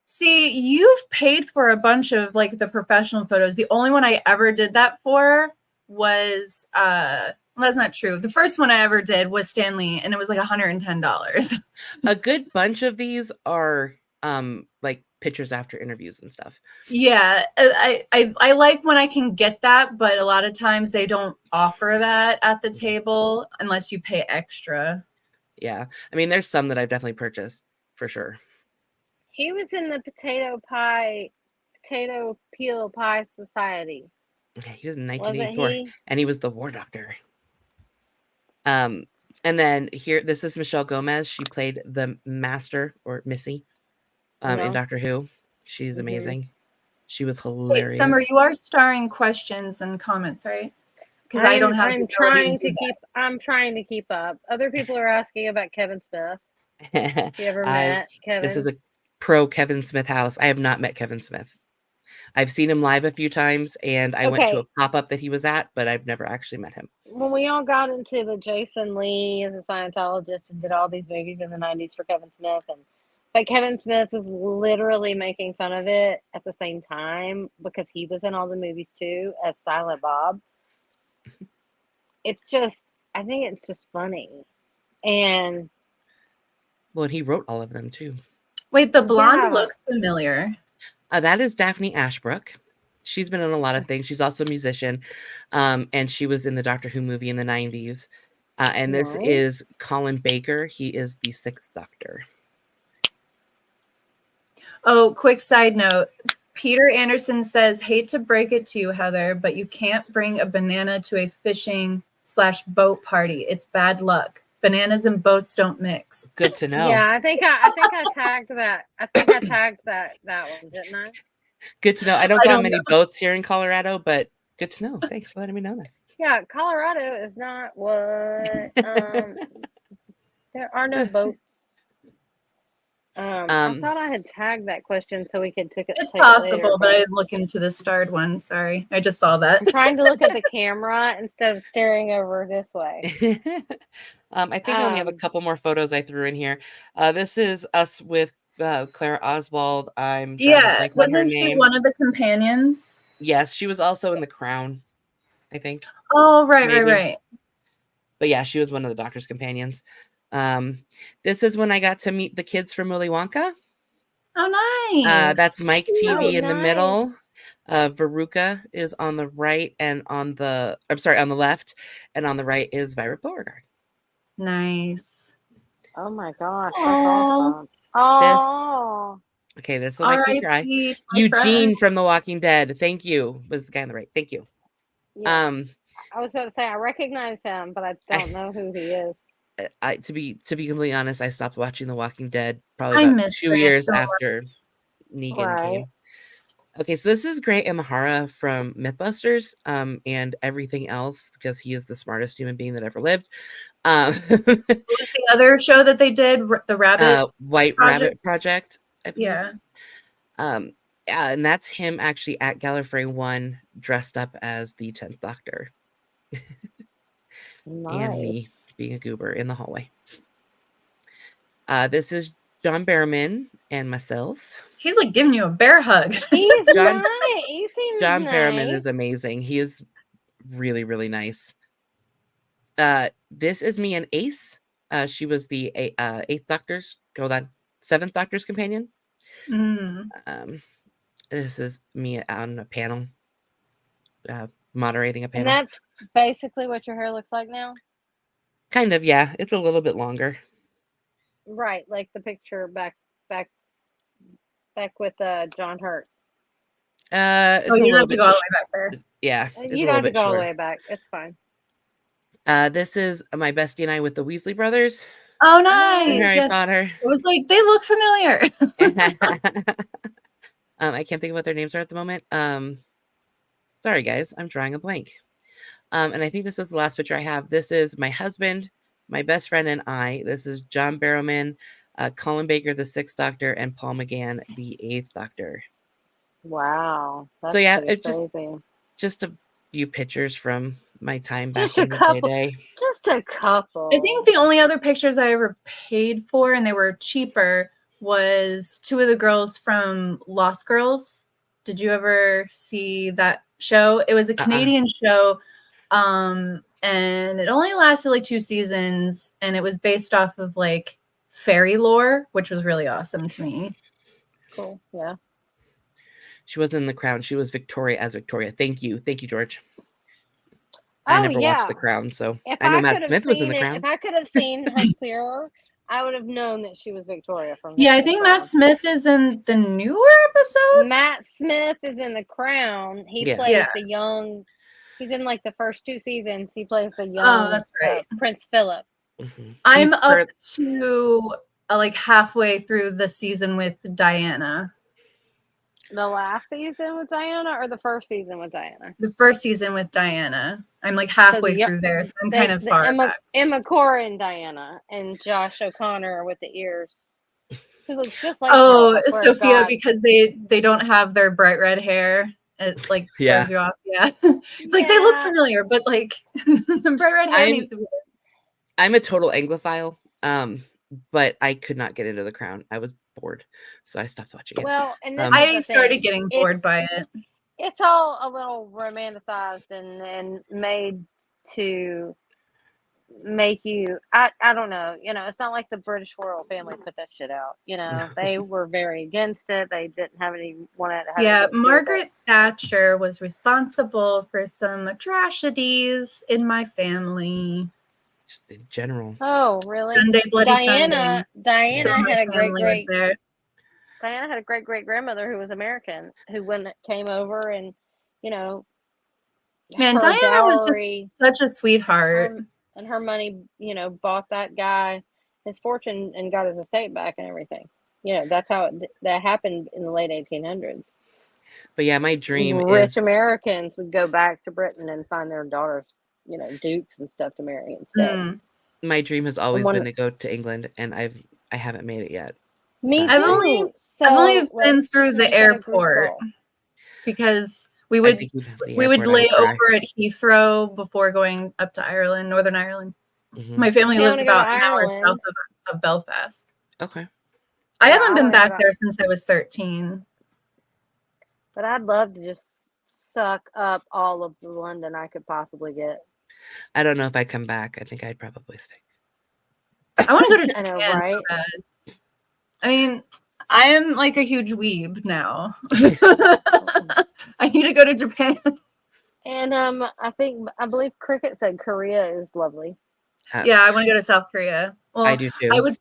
Speaker 2: See, you've paid for a bunch of like the professional photos. The only one I ever did that for was well, that's not true. The first one I ever did was Stanley, and it was like $110.
Speaker 3: A good bunch of these are like pictures after interviews and stuff.
Speaker 2: Yeah, I like when I can get that, but a lot of times they don't offer that at the table unless you pay extra.
Speaker 3: Yeah, I mean, there's some that I've definitely purchased for sure.
Speaker 1: He was in the Potato Peel Pie Society.
Speaker 3: Okay, he was in 1984, and he was the War Doctor. And then here, this is Michelle Gomez. She played the Master or Missy in Doctor Who. She's amazing. She was hilarious.
Speaker 2: Wait, Summer, you are starring questions and comments, right? Because I don't have.
Speaker 1: I'm trying to keep up. Other people are asking about Kevin Smith. Have you ever met Kevin?
Speaker 3: This is a pro Kevin Smith house. I have not met Kevin Smith. I've seen him live a few times, and I went to a pop-up that he was at, but I've never actually met him.
Speaker 1: When we all got into the Jason Lee as a Scientologist and did all these movies in the 90s for Kevin Smith, but Kevin Smith was literally making fun of it at the same time because he was in all the movies too as Silent Bob. It's just, I think it's just funny. And
Speaker 3: well, he wrote all of them too.
Speaker 2: Wait, the blonde looks familiar.
Speaker 3: That is Daphne Ashbrook. She's been in a lot of things. She's also a musician, and she was in the Doctor Who movie in the 90s. And this is Colin Baker. He is the 6th Doctor.
Speaker 2: Oh, quick side note. Peter Anderson says, hate to break it to you, Heather, but you can't bring a banana to a fishing/boat party. It's bad luck. Bananas and boats don't mix.
Speaker 3: Good to know.
Speaker 1: Yeah, I think I tagged that. I think I tagged that one, didn't I?
Speaker 3: Good to know. I don't got many boats here in Colorado, but good to know. Thanks for letting me know that.
Speaker 1: Yeah, Colorado is not what there are no boats. I thought I had tagged that question so we could take it.
Speaker 2: It's possible, but I didn't look into the starred one. Sorry, I just saw that.
Speaker 1: I'm trying to look at the camera instead of staring over this way.
Speaker 3: I think I only have a couple more photos I threw in here. This is us with Clara Oswald. I'm
Speaker 2: wasn't she one of the companions?
Speaker 3: Yes, she was also in The Crown, I think.
Speaker 2: Oh, right.
Speaker 3: But yeah, she was one of the Doctor's companions. This is when I got to meet the kids from Willy Wonka.
Speaker 2: Oh, nice.
Speaker 3: That's Mike TV in the middle. Veruca is on the right and on the left, and on the right is Violet Beauregard.
Speaker 2: Nice.
Speaker 1: Oh my gosh, that's awesome. Oh.
Speaker 3: This will make me cry. Eugene from The Walking Dead. Thank you. Was the guy on the right. Thank you.
Speaker 1: Yeah. I was about to say I recognize him, but I don't know who he is.
Speaker 3: To be completely honest, I stopped watching The Walking Dead probably about 2 years after Negan came. Okay, so this is Grey Imahara from Mythbusters, and everything else because he is the smartest human being that ever lived.
Speaker 2: What was the other show that they did? The Rabbit
Speaker 3: White
Speaker 2: Project?
Speaker 3: Rabbit Project, I believe.
Speaker 2: Yeah.
Speaker 3: And that's him actually at Gallifrey 1 dressed up as the 10th Doctor.
Speaker 1: Nice.
Speaker 3: And me being a goober in the hallway. This is John Barrowman and myself.
Speaker 2: He's like giving you a bear hug.
Speaker 1: He's
Speaker 3: John-
Speaker 1: nice. He seems
Speaker 3: John
Speaker 1: nice.
Speaker 3: Barrowman is amazing. He is really, really nice. This is me and Ace. She was the 8th Doctor's, hold on, 7th Doctor's companion. This is me on a panel, moderating a panel.
Speaker 1: And that's basically what your hair looks like now?
Speaker 3: Kind of, yeah. It's a little bit longer.
Speaker 1: Right, like the picture back with John Hurt.
Speaker 3: It's a
Speaker 2: you
Speaker 3: little
Speaker 2: have to
Speaker 3: bit
Speaker 2: go all the way back there.
Speaker 3: Yeah, it's
Speaker 1: You
Speaker 3: a
Speaker 1: don't
Speaker 3: little
Speaker 1: have to
Speaker 3: bit
Speaker 1: go all the
Speaker 3: short.
Speaker 1: way back. It's fine.
Speaker 3: This is my bestie and I with the Weasley brothers.
Speaker 2: Oh, nice.
Speaker 3: Harry
Speaker 2: Yes.
Speaker 3: Potter.
Speaker 2: It was like, they look familiar.
Speaker 3: I can't think of what their names are at the moment. Sorry, guys. I'm drawing a blank. And I think this is the last picture I have. This is my husband, my best friend, and I. This is John Barrowman, Colin Baker, the 6th Doctor, and Paul McGann, the 8th Doctor.
Speaker 1: Wow. That's
Speaker 3: So yeah,
Speaker 1: pretty
Speaker 3: it
Speaker 1: crazy.
Speaker 3: just a few pictures from my time back
Speaker 1: Just a
Speaker 3: in the
Speaker 1: couple.
Speaker 3: day.
Speaker 1: Just a couple.
Speaker 2: I think the only other pictures I ever paid for, and they were cheaper, was 2 of the girls from Lost Girls. Did you ever see that show? It was a Canadian show, and it only lasted like 2 seasons, and it was based off of like fairy lore, which was really awesome to me.
Speaker 1: Cool. Yeah.
Speaker 3: She wasn't in The Crown. She was Victoria as Victoria. Thank you, George. I never watched The Crown, so I know Matt Smith was in The Crown.
Speaker 1: If I could have seen her clearer, I would have known that she was Victoria from.
Speaker 2: Yeah, I think Matt Smith is in the newer episode.
Speaker 1: Matt Smith is in The Crown. He plays the young. He's in like the first 2 seasons. He plays the young.
Speaker 2: Oh, that's right.
Speaker 1: Prince Philip.
Speaker 3: Mm-hmm.
Speaker 2: I'm up to like halfway through the season with Diana.
Speaker 1: The last season with Diana or the first season with Diana?
Speaker 2: The first season with Diana. I'm like halfway through there, so I'm kind of far back.
Speaker 1: Emma Corrin Diana and Josh O'Connor with the ears. Who looks just like
Speaker 2: Sophia, because they don't have their bright red hair. It like throws you off. Yeah. It's like they look familiar, but like the bright red hair needs to be there.
Speaker 3: I'm a total Anglophile. But I could not get into The Crown. I was bored, so I stopped watching it.
Speaker 1: Well, and
Speaker 2: I started getting bored by it.
Speaker 1: It's all a little romanticized and made to make you. I don't know. You know, it's not like the British royal family put that shit out. You know, they were very against it. They didn't have anyone.
Speaker 2: Margaret Thatcher was responsible for some atrocities in my family.
Speaker 3: In general.
Speaker 1: Oh, really?
Speaker 2: Diana
Speaker 1: had a great great grandmother who was American who came over and, you know,
Speaker 2: man, Diana was just such a sweetheart.
Speaker 1: And her money, you know, bought that guy his fortune and got his estate back and everything. You know, that's how that happened in the late 1800s.
Speaker 3: But yeah, my dream
Speaker 1: rich Americans would go back to Britain and find their daughters, you know, dukes and stuff to marry instead.
Speaker 3: My dream has always been to go to England, and I haven't made it yet.
Speaker 1: Me too.
Speaker 2: I've only been through the airport because we would lay over at Heathrow before going up to Ireland, Northern Ireland.
Speaker 3: Mm-hmm.
Speaker 2: My family lives about an hour south of Belfast.
Speaker 3: Okay.
Speaker 2: I haven't been back there since I was 13.
Speaker 1: But I'd love to just suck up all of the London I could possibly get.
Speaker 3: I don't know if I'd come back. I think I'd probably stay.
Speaker 2: I want to go to Japan.
Speaker 1: I know, right?
Speaker 2: So bad. I mean, I am like a huge weeb now. I need to go to Japan.
Speaker 1: And I believe Cricket said Korea is lovely.
Speaker 2: Yeah, I want to go to South Korea. Well,
Speaker 3: I do too.
Speaker 2: I would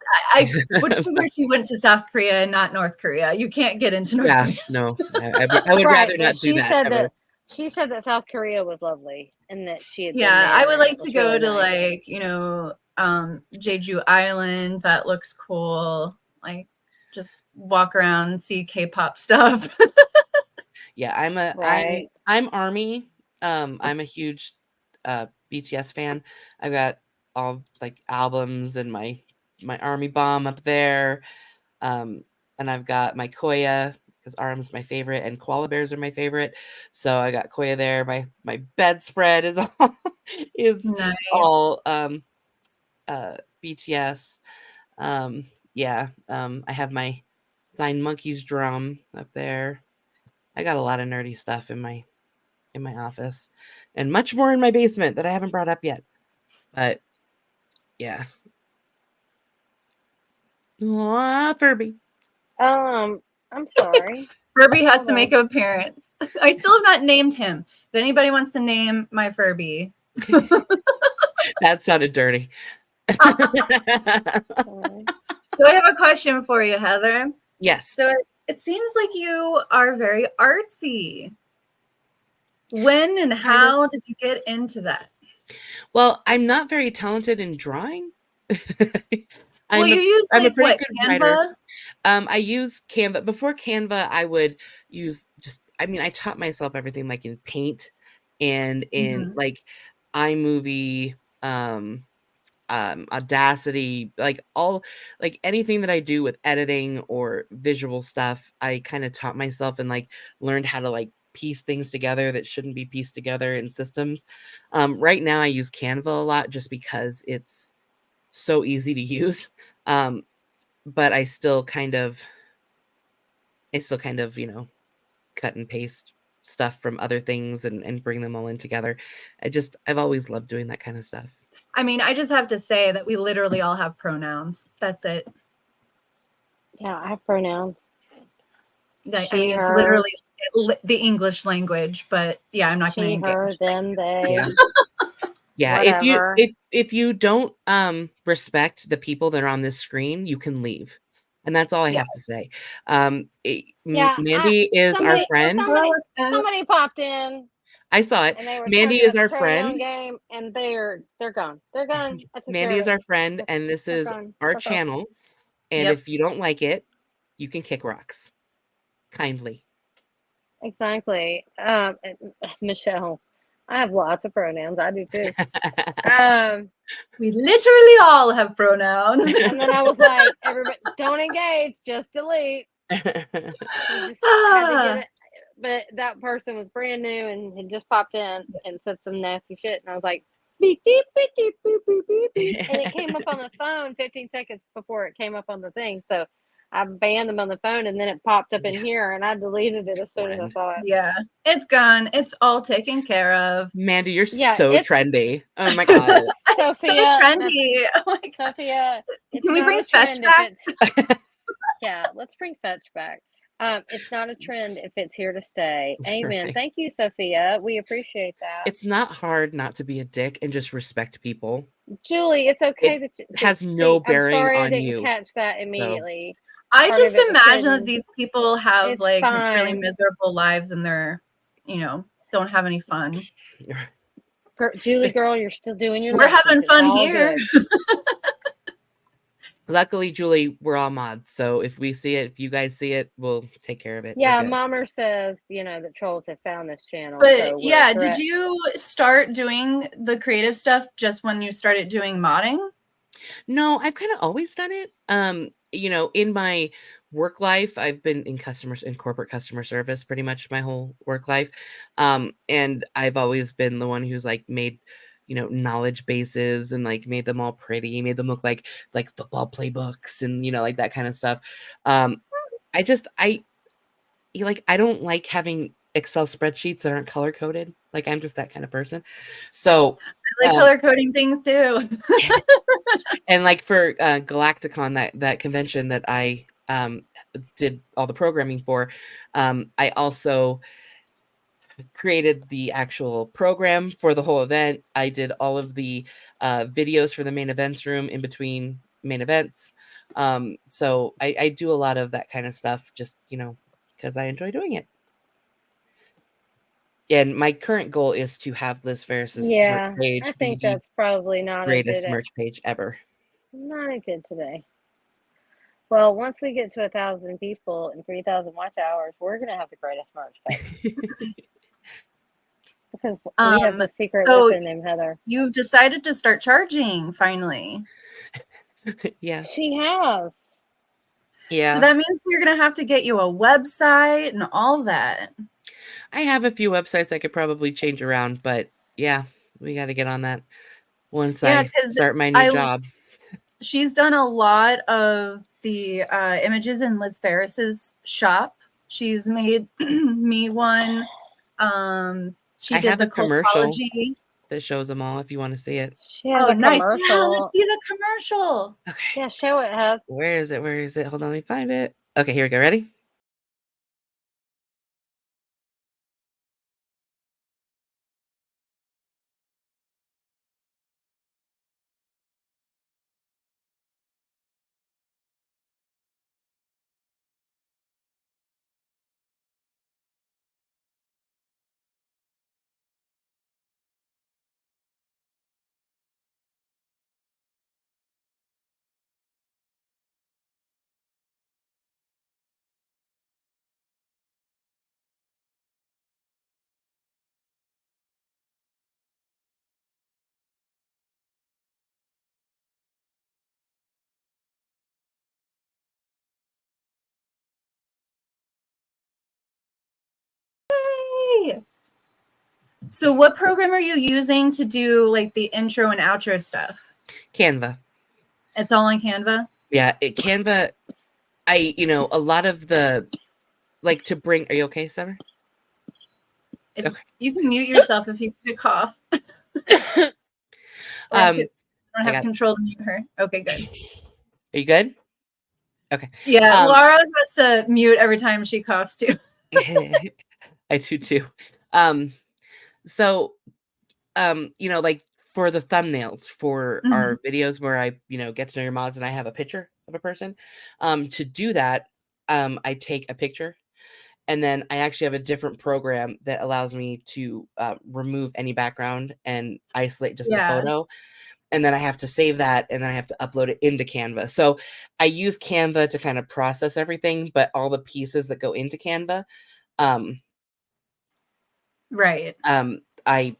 Speaker 2: figure she went to South Korea and not North Korea. You can't get into North Korea.
Speaker 3: No. I would rather not do that.
Speaker 1: She said that South Korea was lovely and that she had.
Speaker 2: I would like to go to like, you know, Jeju Island. That looks cool. Like just walk around and see K-pop stuff.
Speaker 3: Yeah,
Speaker 1: Right.
Speaker 3: I'm Army. I'm a huge BTS fan. I've got all like albums and my Army bomb up there. And I've got my Koya because Arm's my favorite and koala bears are my favorite. So I got Koya there. My bedspread is all is
Speaker 2: Nice.
Speaker 3: all BTS. Yeah. I have my signed monkeys drum up there. I got a lot of nerdy stuff in my office and much more in my basement that I haven't brought up yet. But yeah. Aw, Furby.
Speaker 1: I'm sorry.
Speaker 2: Furby has
Speaker 1: Hold
Speaker 2: to make
Speaker 1: on.
Speaker 2: an appearance. I still have not named him. If anybody wants to name my Furby.
Speaker 3: That sounded dirty.
Speaker 1: Sorry.
Speaker 2: So I have a question for you, Heather.
Speaker 3: Yes.
Speaker 2: So it seems like you are very artsy. When and how did you get into that?
Speaker 3: Well, I'm not very talented in drawing.
Speaker 2: Well, you use
Speaker 3: I'm a
Speaker 2: like
Speaker 3: pretty
Speaker 2: what,
Speaker 3: good
Speaker 2: Canva?
Speaker 3: writer. I use Canva. Before Canva, I would use I taught myself everything like in Paint and in like iMovie, Audacity, like anything that I do with editing or visual stuff, I kind of taught myself and like learned how to like piece things together that shouldn't be pieced together in systems. Right now I use Canva a lot just because it's so easy to use. But I still kind of, cut and paste stuff from other things and bring them all in together. I've always loved doing that kind of stuff.
Speaker 2: I mean, I just have to say that we literally all have pronouns. That's it.
Speaker 1: Yeah, I have pronouns.
Speaker 2: I
Speaker 1: She,
Speaker 2: mean, it's
Speaker 1: her.
Speaker 2: literally the English language, but yeah, I'm not going to
Speaker 1: She, her,
Speaker 2: engage.
Speaker 1: them, they.
Speaker 3: Yeah. Yeah,
Speaker 1: Whatever.
Speaker 3: if you don't respect the people that are on this screen, you can leave. And that's all I have to say.
Speaker 1: Yeah,
Speaker 3: Mandy is our friend.
Speaker 1: Somebody popped in
Speaker 3: I saw it.
Speaker 1: and they were
Speaker 3: Mandy
Speaker 1: talking
Speaker 3: is
Speaker 1: about
Speaker 3: our
Speaker 1: the pronoun
Speaker 3: friend.
Speaker 1: game, and they're gone. They're gone. I took
Speaker 3: Mandy
Speaker 1: care
Speaker 3: is
Speaker 1: of
Speaker 3: our
Speaker 1: it.
Speaker 3: friend, and this
Speaker 1: They're
Speaker 3: is
Speaker 1: gone.
Speaker 3: our
Speaker 1: Fuck off.
Speaker 3: channel. And
Speaker 2: Yep.
Speaker 3: if you don't like it, you can kick rocks. Kindly.
Speaker 1: Exactly. Michelle, I have lots of pronouns. I do too.
Speaker 2: We literally all have pronouns.
Speaker 1: And then I was like, everybody, don't engage, just delete. You just had to get it. But that person was brand new and had just popped in and said some nasty shit. And I was like, beep, beep, beep, beep, beep, beep, beep, beep. And it came up on the phone 15 seconds before it came up on the thing. So I banned them on the phone, and then it popped up in here, and I deleted it as soon as I saw it.
Speaker 2: Yeah, it's gone. It's all taken care of.
Speaker 3: Mandy, you're so trendy. Oh my god.
Speaker 1: Sophia,
Speaker 2: so trendy. Oh my god.
Speaker 1: Sophia,
Speaker 2: can we bring Fetch back?
Speaker 1: Yeah, let's bring Fetch back. It's not a trend if it's here to stay. Amen.
Speaker 3: Right.
Speaker 1: Thank you, Sophia. We appreciate that.
Speaker 3: It's not hard not to be a dick and just respect people.
Speaker 1: Julie, it's okay.
Speaker 3: It has no bearing
Speaker 1: I'm sorry
Speaker 3: on
Speaker 1: I didn't
Speaker 3: you.
Speaker 1: catch that immediately.
Speaker 2: I just imagine that these people have
Speaker 1: It's
Speaker 2: like
Speaker 1: fine.
Speaker 2: really miserable lives and they're, don't have any fun.
Speaker 1: Julie, girl, you're still doing your
Speaker 2: We're
Speaker 1: lessons.
Speaker 2: having fun here.
Speaker 3: Luckily, Julie, we're all mods. So if you guys see it, we'll take care of it.
Speaker 1: Yeah, Mommer says, that trolls have found this channel.
Speaker 2: But
Speaker 1: so
Speaker 2: yeah, did you start doing the creative stuff just when you started doing modding?
Speaker 3: No, I've kind of always done it. In my work life, I've been in corporate customer service pretty much my whole work life. And I've always been the one who's like made knowledge bases and like made them all pretty, made them look like football playbooks and like that kind of stuff. I don't like having Excel spreadsheets that aren't color coded. Like I'm just that kind of person. So
Speaker 2: I like color coding things too.
Speaker 3: And like for Galacticon, that convention that I did all the programming for, I also created the actual program for the whole event. I did all of the videos for the main events room in between main events. So I do a lot of that kind of stuff just, because I enjoy doing it. And my current goal is to have Liz Ferris's merch page.
Speaker 1: I think that's probably not
Speaker 3: greatest merch page ever.
Speaker 1: Not a good today. Well, once we get to 1,000 people and 3,000 watch hours, we're gonna have the greatest merch ever. Because we have the secret
Speaker 2: So
Speaker 1: weapon named Heather.
Speaker 2: you've decided to start charging finally.
Speaker 3: Yeah.
Speaker 1: She has.
Speaker 3: Yeah.
Speaker 2: So that means we're gonna have to get you a website and all that.
Speaker 3: I have a few websites I could probably change around, but yeah, we got to get on that once
Speaker 2: Yeah,
Speaker 3: I
Speaker 2: because
Speaker 3: start my new job.
Speaker 2: she's done a lot of the images in Liz Ferris's shop. She's made me one. She
Speaker 3: I
Speaker 2: did
Speaker 3: have
Speaker 2: the
Speaker 3: a commercial
Speaker 2: Cultology.
Speaker 3: that shows them all if you want to see it.
Speaker 1: She has
Speaker 2: Oh,
Speaker 1: a
Speaker 2: nice. Yeah,
Speaker 1: commercial.
Speaker 2: let's see the commercial.
Speaker 3: Okay.
Speaker 1: Yeah, show it, Heather.
Speaker 3: Where is it? Where is it? Hold on, let me find it. Okay, here we go. Ready?
Speaker 2: Yay! So what program are you using to do like the intro and outro stuff?
Speaker 3: Canva.
Speaker 2: It's all on Canva?
Speaker 3: Yeah, Canva. A lot of the to bring. Are you okay, Summer?
Speaker 2: Okay. You can mute yourself if you get a cough. I don't have control to mute her. Okay, good.
Speaker 3: Are you good? Okay.
Speaker 2: Yeah, Laura has to mute every time she coughs too.
Speaker 3: I do too. So for the thumbnails for our videos where I, get to know your mods and I have a picture of a person, to do that, I take a picture and then I actually have a different program that allows me to remove any background and isolate just the photo. And then I have to save that and then I have to upload it into Canva. So I use Canva to kind of process everything, but all the pieces that go into Canva,
Speaker 2: right.
Speaker 3: I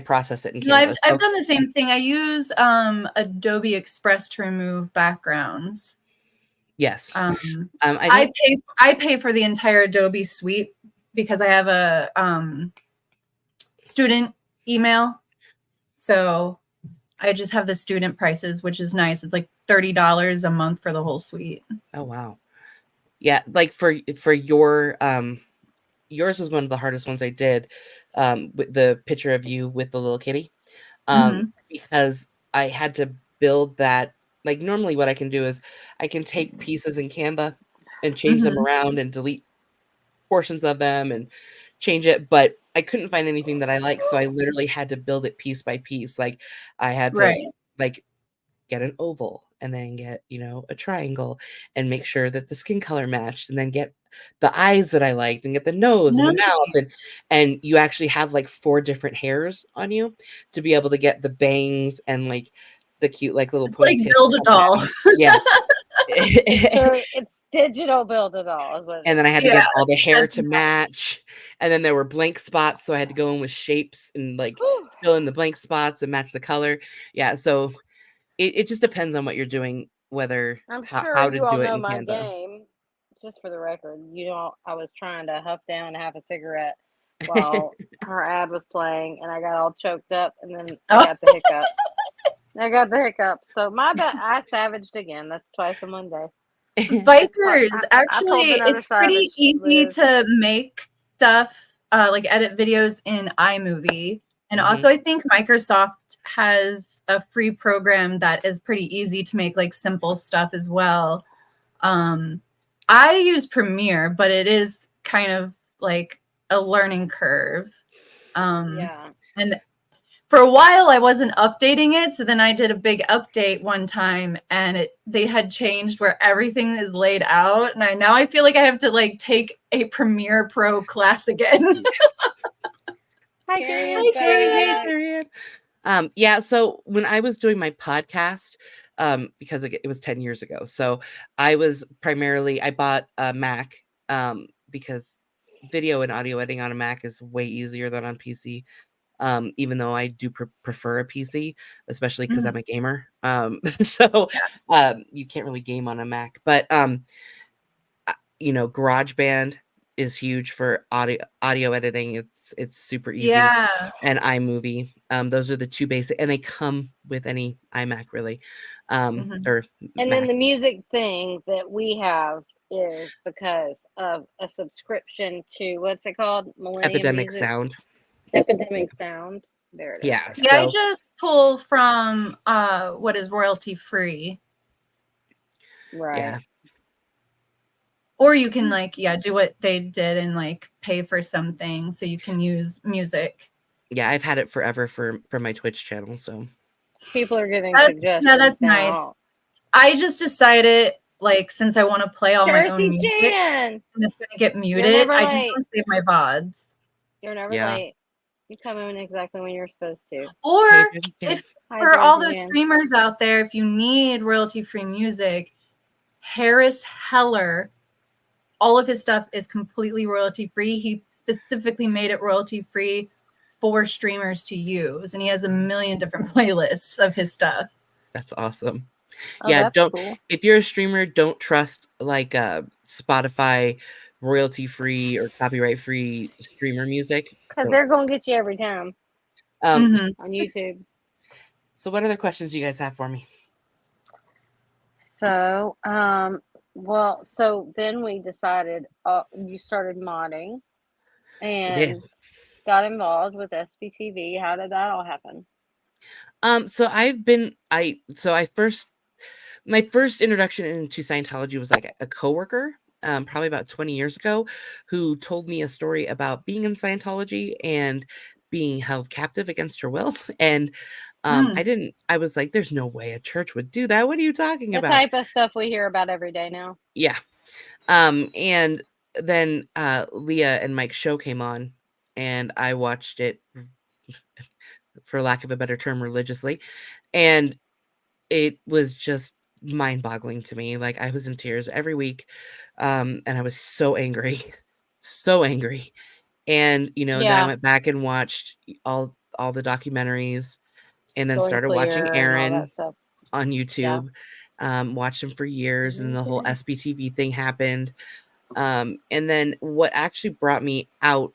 Speaker 3: process it in Canva.
Speaker 2: No, I've done the same thing. I use Adobe Express to remove backgrounds.
Speaker 3: Yes.
Speaker 2: I pay for the entire Adobe suite because I have a student email. So I just have the student prices, which is nice. It's like $30 a month for the whole suite.
Speaker 3: Oh wow. Yeah, like for your yours was one of the hardest ones I did, with the picture of you with the little kitty. Because I had to build that. Like normally what I can do is I can take pieces in Canva and change them around and delete portions of them and change it, but I couldn't find anything that I liked, so I literally had to build it piece by piece. Like I had to get an oval and then get, a triangle and make sure that the skin color matched and then get the eyes that I liked and get the nose and the mouth and you actually have like 4 different hairs on you to be able to get the bangs and like the cute like little ponytails.
Speaker 2: Like build a doll.
Speaker 1: Yeah. So it's digital build a doll.
Speaker 3: And then I had to get all the hair to match. And then there were blank spots, so I had to go in with shapes and like fill in the blank spots and match the color. Yeah, so it just depends on what you're doing, whether how to do it in
Speaker 1: my
Speaker 3: Canva.
Speaker 1: Game. Just for the record, I was trying to huff down half a cigarette while her ad was playing, and I got all choked up, and then I got the hiccups. So my bad. I savaged again. That's twice in one day.
Speaker 2: Bikers, actually, it's pretty easy to make stuff, like edit videos in iMovie. And also, I think Microsoft has a free program that is pretty easy to make like simple stuff as well. I use Premiere, but it is kind of like a learning curve. And for a while I wasn't updating it, so then I did a big update one time and they had changed where everything is laid out, and now I feel like I have to like take a Premiere Pro class again.
Speaker 3: Hi, Karen. Yeah, so when I was doing my podcast, because it was 10 years ago. So I bought a Mac because video and audio editing on a Mac is way easier than on PC. Even though I do prefer a PC, especially because I'm a gamer. So you can't really game on a Mac, but GarageBand is huge for audio editing. It's super easy.
Speaker 2: Yeah.
Speaker 3: And iMovie. Those are the two basic, and they come with any iMac really. Or
Speaker 1: And
Speaker 3: Mac.
Speaker 1: then the music thing that we have is because of a subscription to what's it called? Millennium
Speaker 3: Epidemic
Speaker 1: Music?
Speaker 3: Sound.
Speaker 1: Epidemic Sound. There it is.
Speaker 3: Yeah.
Speaker 2: Yeah, I just pull from what is royalty free.
Speaker 1: Right.
Speaker 3: Yeah.
Speaker 2: Or you can do what they did and pay for something so you can use music.
Speaker 3: Yeah, I've had it forever for my Twitch channel. So
Speaker 1: people are giving suggestions.
Speaker 2: Yeah, that's nice. I just decided since I want to play all my own music and it's gonna get muted, I just want to save my VODs.
Speaker 1: You're never late. You come in exactly when you're supposed to.
Speaker 2: Or if for all those streamers out there, if you need royalty-free music, Harris Heller, all of his stuff is completely royalty-free. He specifically made it royalty-free for streamers to use, and he has a million different playlists of his stuff.
Speaker 3: That's awesome.
Speaker 1: Oh,
Speaker 3: yeah,
Speaker 1: that's cool.
Speaker 3: If you're a streamer, don't trust Spotify royalty-free or copyright-free streamer music,
Speaker 1: because they're gonna get you every time on YouTube.
Speaker 3: So what other questions do you guys have for me?
Speaker 1: So so then we decided you started modding and got involved with SBTV. How did that all happen?
Speaker 3: So my first introduction into Scientology was a coworker, probably about 20 years ago, who told me a story about being in Scientology and being held captive against her will. And I was like, there's no way a church would do that. What are you talking about?
Speaker 1: The type of stuff we hear about every day now.
Speaker 3: Yeah. And then Leah and Mike's show came on, and I watched it, for lack of a better term, religiously. And it was just mind-boggling to me. I was in tears every week. And I was so angry. And then I went back and watched all the documentaries, and then started watching Aaron on YouTube. Watched him for years, and the whole SBTV thing happened. And then what actually brought me out,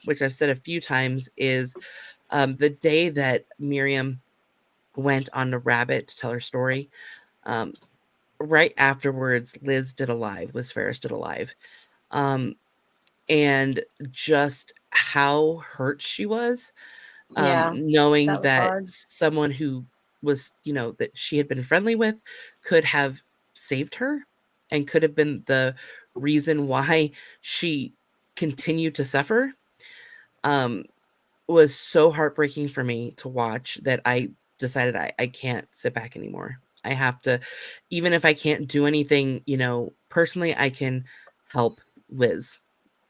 Speaker 3: which I've said a few times, is the day that Miriam went on the Rabbit to tell her story. Right afterwards, Liz Ferris did a live. And just how hurt she was, knowing that someone who was, that she had been friendly with could have saved her and could have been the reason why she continued to suffer, was so heartbreaking for me to watch that I decided I can't sit back anymore. I have to, even if I can't do anything, personally, I can help Liz.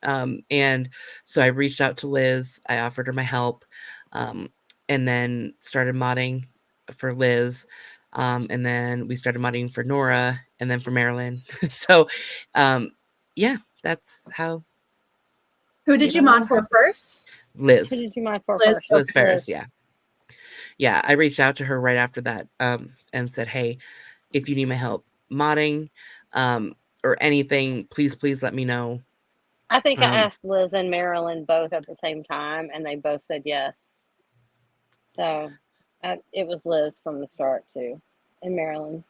Speaker 3: And so I reached out to Liz. I offered her my help, and then started modding for Liz. And then we started modding for Nora, and then for Marilyn. So, that's how.
Speaker 2: Who did you mod for first?
Speaker 3: Liz.
Speaker 1: Who did you mod for
Speaker 3: first? Liz Ferris,
Speaker 1: Liz.
Speaker 3: Yeah, I reached out to her right after that, and said, hey, if you need my help modding, or anything, please let me know.
Speaker 1: I think I asked Liz and Marilyn both at the same time, and they both said yes. So it was Liz from the start too, and Marilyn.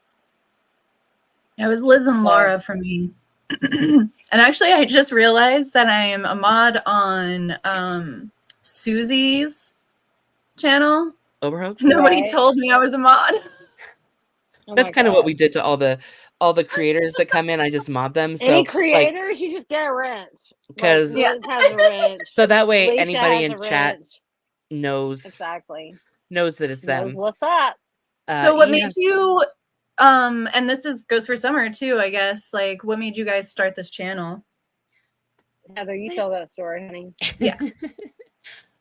Speaker 2: It was Liz and Laura for me. And actually, I just realized that I am a mod on Susie's channel.
Speaker 3: Overhope?
Speaker 2: Nobody told me I was a mod.
Speaker 3: That's kind of what we did to all the creators that come in. I just mod them. So
Speaker 1: any creators, you just get a wrench.
Speaker 3: Because
Speaker 1: Liz has a wrench.
Speaker 3: So that way,
Speaker 1: Alicia
Speaker 3: anybody in chat knows that it's them.
Speaker 1: Knows what's up.
Speaker 2: So what made you? And this goes for Summer too, I guess. What made you guys start this channel?
Speaker 1: Heather, you tell that story, honey.
Speaker 2: Yeah.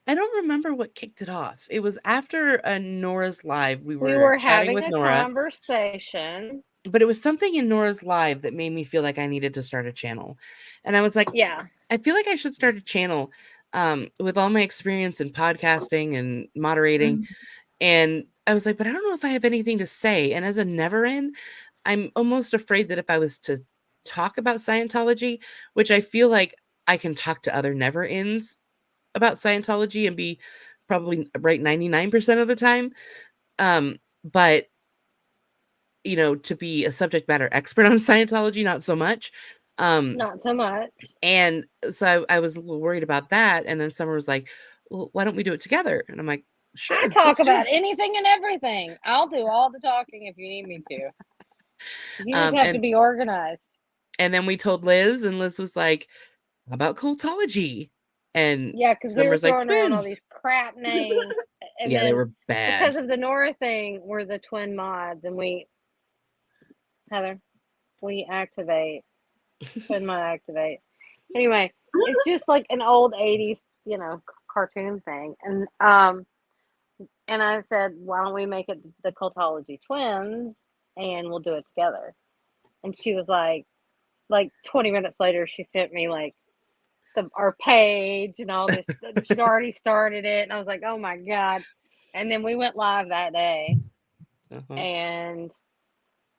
Speaker 3: I don't remember what kicked it off. It was after Nora's live. We
Speaker 1: We
Speaker 3: were
Speaker 1: were
Speaker 3: chatting
Speaker 1: having
Speaker 3: with
Speaker 1: a
Speaker 3: Nora,
Speaker 1: conversation.
Speaker 3: but it was something in Nora's live that made me feel like I needed to start a channel. And I was like,
Speaker 1: Yeah.
Speaker 3: I feel like I should start a channel with all my experience in podcasting and moderating. And I was like, but I don't know if I have anything to say. And as a never in, I'm almost afraid that if I was to talk about Scientology, which I feel like I can talk to other never ins about Scientology and be probably right 99% of the time. But to be a subject matter expert on Scientology, not so much.
Speaker 1: Not so much.
Speaker 3: And so I was a little worried about that. And then Summer was like, well, why don't we do it together? And I'm like, sure.
Speaker 1: I talk about anything and everything. I'll do all the talking if you need me to. You just have to be organized.
Speaker 3: And then we told Liz, and Liz was like, how about cultology? And
Speaker 1: yeah, because we were throwing
Speaker 3: like,
Speaker 1: around all these crap names. And
Speaker 3: yeah,
Speaker 1: then
Speaker 3: they were bad.
Speaker 1: Because of the Nora thing, we're the twin mods, and Heather, we activate. Twin mod activate. Anyway, it's just like an old 80s, cartoon thing. And I said, why don't we make it the Cultology Twins and we'll do it together. And she was like 20 minutes later, she sent me like our page and all this. She'd already started it. And I was like, oh my God. And then we went live that day. And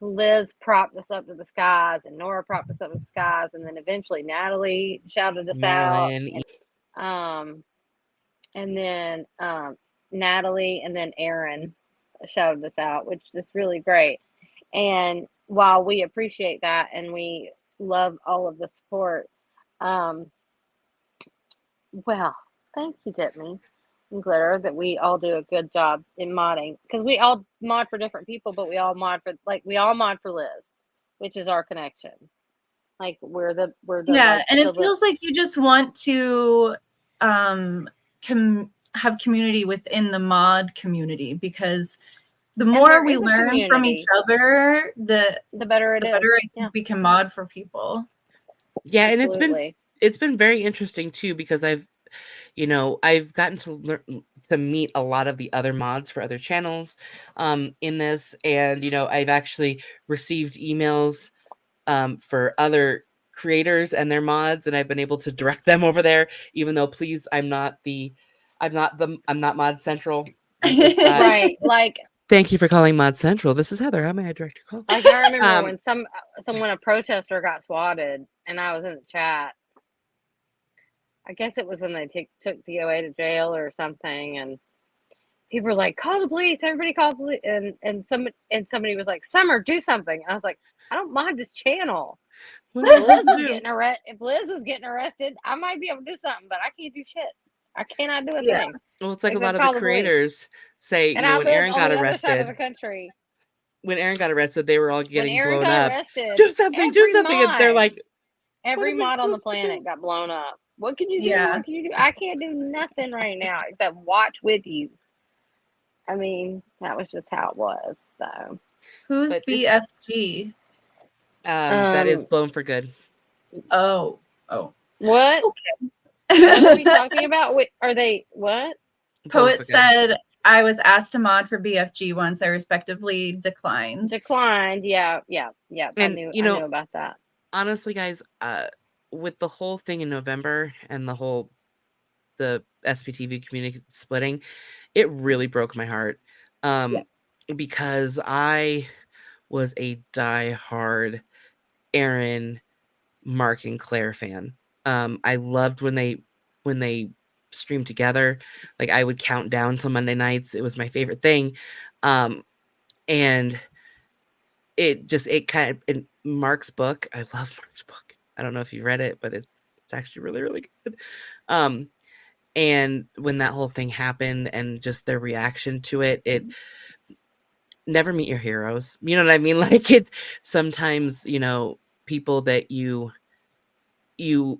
Speaker 1: Liz propped us up to the skies, and Nora propped us up to the skies, and then eventually Natalie shouted us out. And then Natalie and then Aaron shouted us out, which is really great. And while we appreciate that and we love all of the support, well, thank you, Tiffany and Glitter, that we all do a good job in modding, because we all mod for different people, but we all mod for Liz, which is our connection. Like we're the
Speaker 2: yeah, and it feels like you just want to have community within the mod community, because the more we learn from each other, the better I think we can mod for people.
Speaker 3: Yeah, absolutely. And it's been very interesting too, because I've gotten to learn to meet a lot of the other mods for other channels in this. And, I've actually received emails for other creators and their mods, and I've been able to direct them over there, even though I'm not Mod Central.
Speaker 1: Right. Like,
Speaker 3: thank you for calling Mod Central. This is Heather. How may I direct your call?
Speaker 1: Like, I remember when a protester got swatted and I was in the chat. I guess it was when they took the OA to jail or something, and people were like, call the police, everybody call the police. And somebody was like, Summer, do something. And I was like, I don't mod this channel. If Liz was getting arrested, I might be able to do something, but I can't do shit. I cannot do a thing.
Speaker 3: Well, it's like a lot of the creators say,
Speaker 1: and when Aaron got arrested, other side of the country.
Speaker 3: When Aaron got arrested, they were all getting blown up.
Speaker 1: Arrested,
Speaker 3: do something. And they're like,
Speaker 1: every mod on the planet got blown up. What can you do?
Speaker 2: Yeah.
Speaker 1: What can you do? I can't do nothing right now except watch with you. I mean, that was just how it was. So,
Speaker 2: who's BFG?
Speaker 3: That is blown for good.
Speaker 2: Oh.
Speaker 1: What? Okay. What are we talking about? Are they what?
Speaker 2: Poet said, I was asked to mod for BFG once. I respectively declined.
Speaker 1: Yeah. And I knew about that.
Speaker 3: Honestly, guys, with the whole thing in November and the SPTV community splitting, it really broke my heart. Because I was a diehard Aaron, Mark, and Claire fan. I loved when they streamed together. Like, I would count down till Monday nights. It was my favorite thing. And it kind of, in Mark's book, I love Mark's book. I don't know if you read it, but it's actually really, really good. And when that whole thing happened and just their reaction to it, never meet your heroes. You know what I mean? Like, it's sometimes, people that you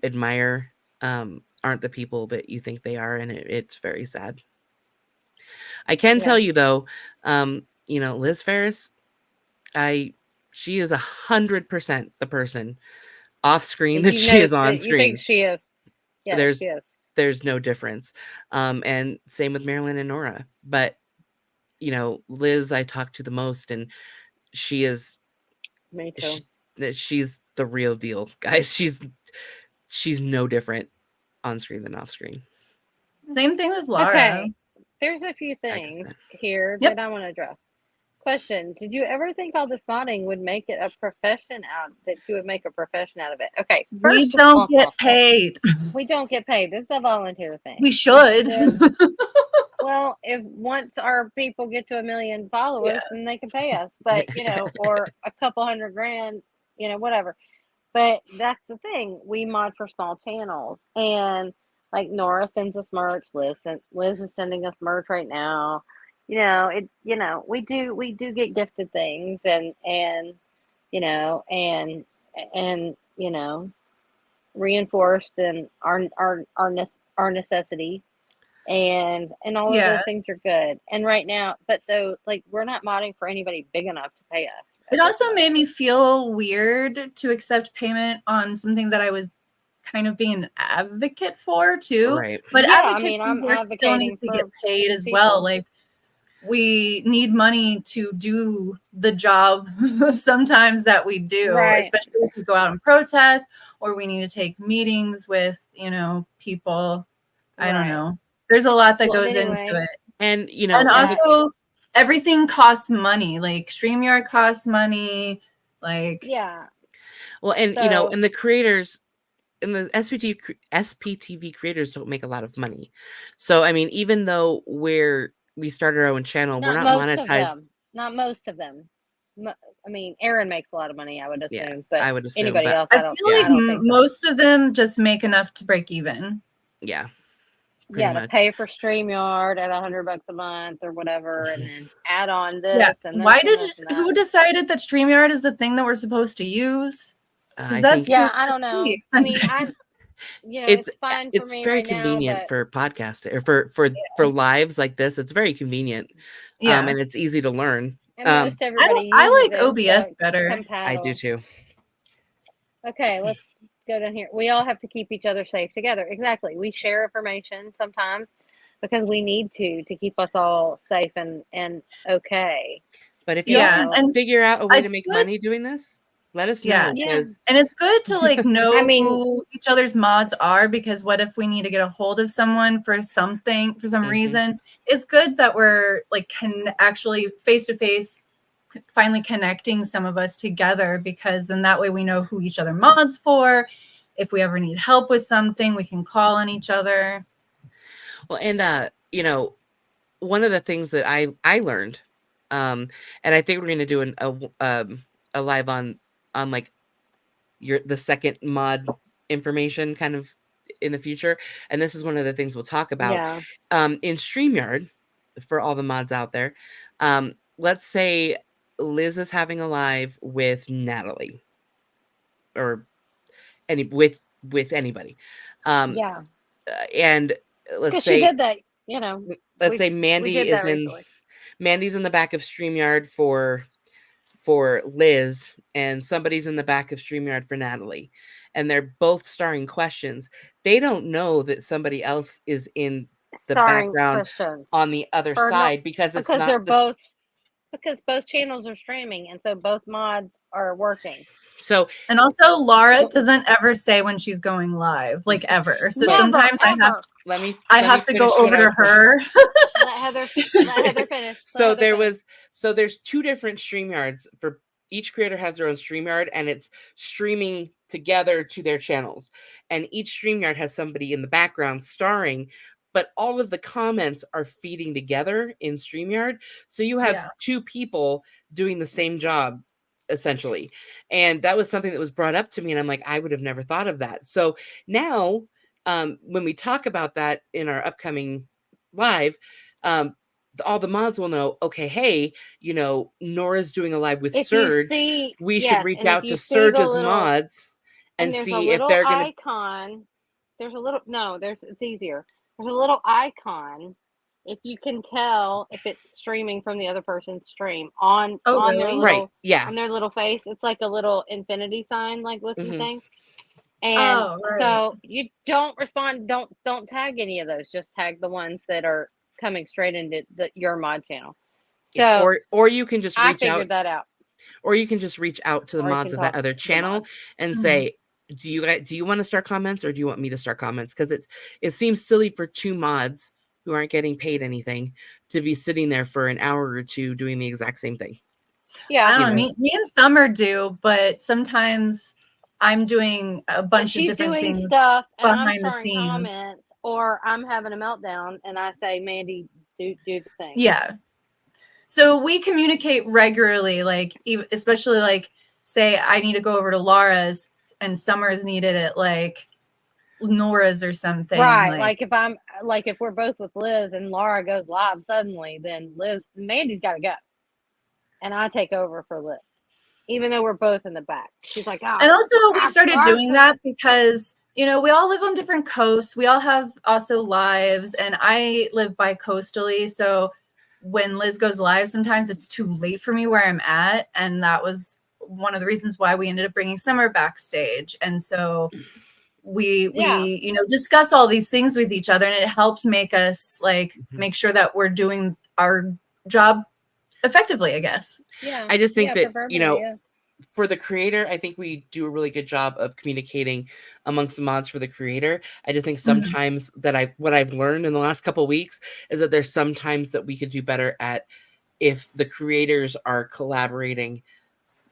Speaker 3: admire aren't the people that you think they are, and it's very sad. I can tell you though, Liz Ferris, she is 100% the person off screen that she is on screen.
Speaker 1: You think she is? Yeah, she is.
Speaker 3: there's no difference. And same with Marilyn and Nora. But Liz, I talk to the most, and she is
Speaker 1: Me too.
Speaker 3: she's the real deal, guys. She's no different on screen than off screen.
Speaker 2: Same thing with Laura.
Speaker 1: Okay, there's a few
Speaker 3: Like I
Speaker 1: things
Speaker 3: said.
Speaker 1: here
Speaker 2: Yep.
Speaker 1: that I want to address. Question: did you ever think all this modding would make it a profession that you would make a profession out of it? Okay,
Speaker 2: We
Speaker 1: first of
Speaker 2: don't
Speaker 1: all,
Speaker 2: get paid.
Speaker 1: we don't get paid. This is a volunteer thing.
Speaker 2: We should.
Speaker 1: Well, if once our people get to 1 million followers,
Speaker 2: Yeah.
Speaker 1: then they can pay us. But or a couple $100,000, whatever. But that's the thing. We mod for small channels, and like Nora sends us merch. Liz is sending us merch right now. We do get gifted things, and reinforced in our necessity, and all of those things are good. And right now, but though, like, we're not modding for anybody big enough to pay us.
Speaker 2: It also made me feel weird to accept payment on something that I was kind of being an advocate for too.
Speaker 3: Right.
Speaker 2: But
Speaker 1: Yeah,
Speaker 2: advocacy
Speaker 1: I'm
Speaker 2: work still
Speaker 1: advocating
Speaker 2: needs to
Speaker 1: for
Speaker 2: get paid as
Speaker 1: people.
Speaker 2: well. Like, we need money to do the job sometimes that we do,
Speaker 1: Right.
Speaker 2: especially if we go out and protest, or we need to take meetings with, people. I don't
Speaker 1: Right.
Speaker 2: know. There's a lot that
Speaker 1: Well,
Speaker 2: goes
Speaker 1: anyway.
Speaker 2: into it.
Speaker 3: And
Speaker 2: And also, everything costs money. Like, StreamYard costs money. Like,
Speaker 1: Yeah.
Speaker 3: Well, and
Speaker 1: So-
Speaker 3: and the creators, and the SPTV creators don't make a lot of money. So I mean, even though we started our own channel, we're not monetized.
Speaker 1: Not most of them. I mean, Aaron makes a lot of money, I would assume.
Speaker 3: Yeah,
Speaker 1: but
Speaker 3: I would assume,
Speaker 1: anybody
Speaker 3: but
Speaker 1: else,
Speaker 2: I
Speaker 1: I don't.
Speaker 2: feel like
Speaker 1: I don't think so.
Speaker 2: most of them just make enough to break even.
Speaker 3: Yeah.
Speaker 1: Yeah,
Speaker 3: much.
Speaker 1: to pay for StreamYard at $100 a month or whatever, and then add on this and
Speaker 2: Why
Speaker 1: this and
Speaker 2: who decided that StreamYard is the thing that we're supposed to use?
Speaker 3: I
Speaker 2: That's
Speaker 3: think
Speaker 1: I don't know.
Speaker 2: really
Speaker 1: I mean,
Speaker 2: expensive.
Speaker 1: it's fine for me
Speaker 3: very
Speaker 1: right
Speaker 3: convenient
Speaker 1: now, but
Speaker 3: for podcasting or for lives like this. It's very convenient.
Speaker 2: Yeah.
Speaker 3: And it's easy to learn.
Speaker 1: and most everybody
Speaker 2: I
Speaker 1: uses
Speaker 2: like
Speaker 1: it,
Speaker 2: OBS
Speaker 1: so
Speaker 2: better.
Speaker 3: I do too.
Speaker 1: Okay, let's go down here. We all have to keep each other safe together. Exactly. We share information sometimes because we need to keep us all safe and okay.
Speaker 3: But if you can figure out a way to make money doing this, let us know.
Speaker 2: Yeah. And it's good to like know
Speaker 1: I mean,
Speaker 2: who each other's mods are, because what if we need to get a hold of someone for some reason? It's good that we're like can actually face to face finally connecting some of us together, because then that way we know who each other mods for. If we ever need help with something, we can call on each other.
Speaker 3: Well, and one of the things that I learned, and I think we're going to do a live on like the second mod information kind of in the future, and this is one of the things we'll talk about. In StreamYard, for all the mods out there, let's say Liz is having a live with Natalie or with anybody, and let's say
Speaker 1: she did that,
Speaker 3: let's say Mandy's in the back of StreamYard for Liz, and somebody's in the back of StreamYard for Natalie, and they're both starring questions. They don't know that somebody else is in the background on the other side because
Speaker 1: both channels are streaming, and so both mods are working.
Speaker 3: So,
Speaker 2: and also Laura doesn't ever say when she's going live, like ever. So sometimes I have to go over to her.
Speaker 1: Let Heather finish.
Speaker 3: So there's two different StreamYards. For each creator has their own StreamYard, and it's streaming together to their channels. And each StreamYard has somebody in the background starring, but all of the comments are feeding together in StreamYard. So you have two people doing the same job, essentially. And that was something that was brought up to me, and I'm like, I would have never thought of that. So now, when we talk about that in our upcoming live, all the mods will know, okay, hey, Nora's doing a live with Surge. We should reach out to Surge's mods and see if they're going
Speaker 1: to. It's easier. There's a little icon. If you can tell if it's streaming from the other person's stream on their little, on their little face, it's like a little infinity sign, like looking thing. And
Speaker 2: Oh, right.
Speaker 1: so you don't respond, don't tag any of those. Just tag the ones that are coming straight into your mod channel.
Speaker 3: Yeah,
Speaker 1: So
Speaker 3: or you can just
Speaker 1: I
Speaker 3: reach out,
Speaker 1: figured that out.
Speaker 3: or you can just reach out to the
Speaker 1: Or you
Speaker 3: mods
Speaker 1: can
Speaker 3: of that
Speaker 1: talk
Speaker 3: other
Speaker 1: to the
Speaker 3: channel
Speaker 1: mods.
Speaker 3: and
Speaker 2: Mhm.
Speaker 3: say, do you want to start comments, or do you want me to start comments? Because it seems silly for two mods who aren't getting paid anything to be sitting there for an hour or two doing the exact same thing.
Speaker 1: Yeah.
Speaker 2: I
Speaker 3: You
Speaker 2: don't know.
Speaker 3: know?
Speaker 2: Me and Summer do, but sometimes I'm doing a
Speaker 1: But
Speaker 2: bunch of
Speaker 1: she's
Speaker 2: different
Speaker 1: doing
Speaker 2: things
Speaker 1: stuff and I'm
Speaker 2: behind the
Speaker 1: starting
Speaker 2: scenes.
Speaker 1: comments, or I'm having a meltdown and I say, Mandy, do the thing.
Speaker 2: Yeah. So we communicate regularly, like especially like say I need to go over to Laura's and Summer's needed at like Nora's or something.
Speaker 1: Right. Like if we're both with Liz and Laura goes live suddenly, then Mandy's got to go. And I take over for Liz, even though we're both in the back. She's like, oh,
Speaker 2: and also we started doing that because, you know, we all live on different coasts. We all have also lives, and I live bi-coastally. So when Liz goes live, sometimes it's too late for me where I'm at. And that was one of the reasons why we ended up bringing Summer backstage. And so we you know, discuss all these things with each other, and it helps make us like make sure that we're doing our job effectively, I guess.
Speaker 1: Yeah.
Speaker 3: I just think that,
Speaker 1: verbally,
Speaker 3: you know, for the creator, I think we do a really good job of communicating amongst the mods for the creator. I just think sometimes that what I've learned in the last couple of weeks is that there's sometimes that we could do better at if the creators are collaborating,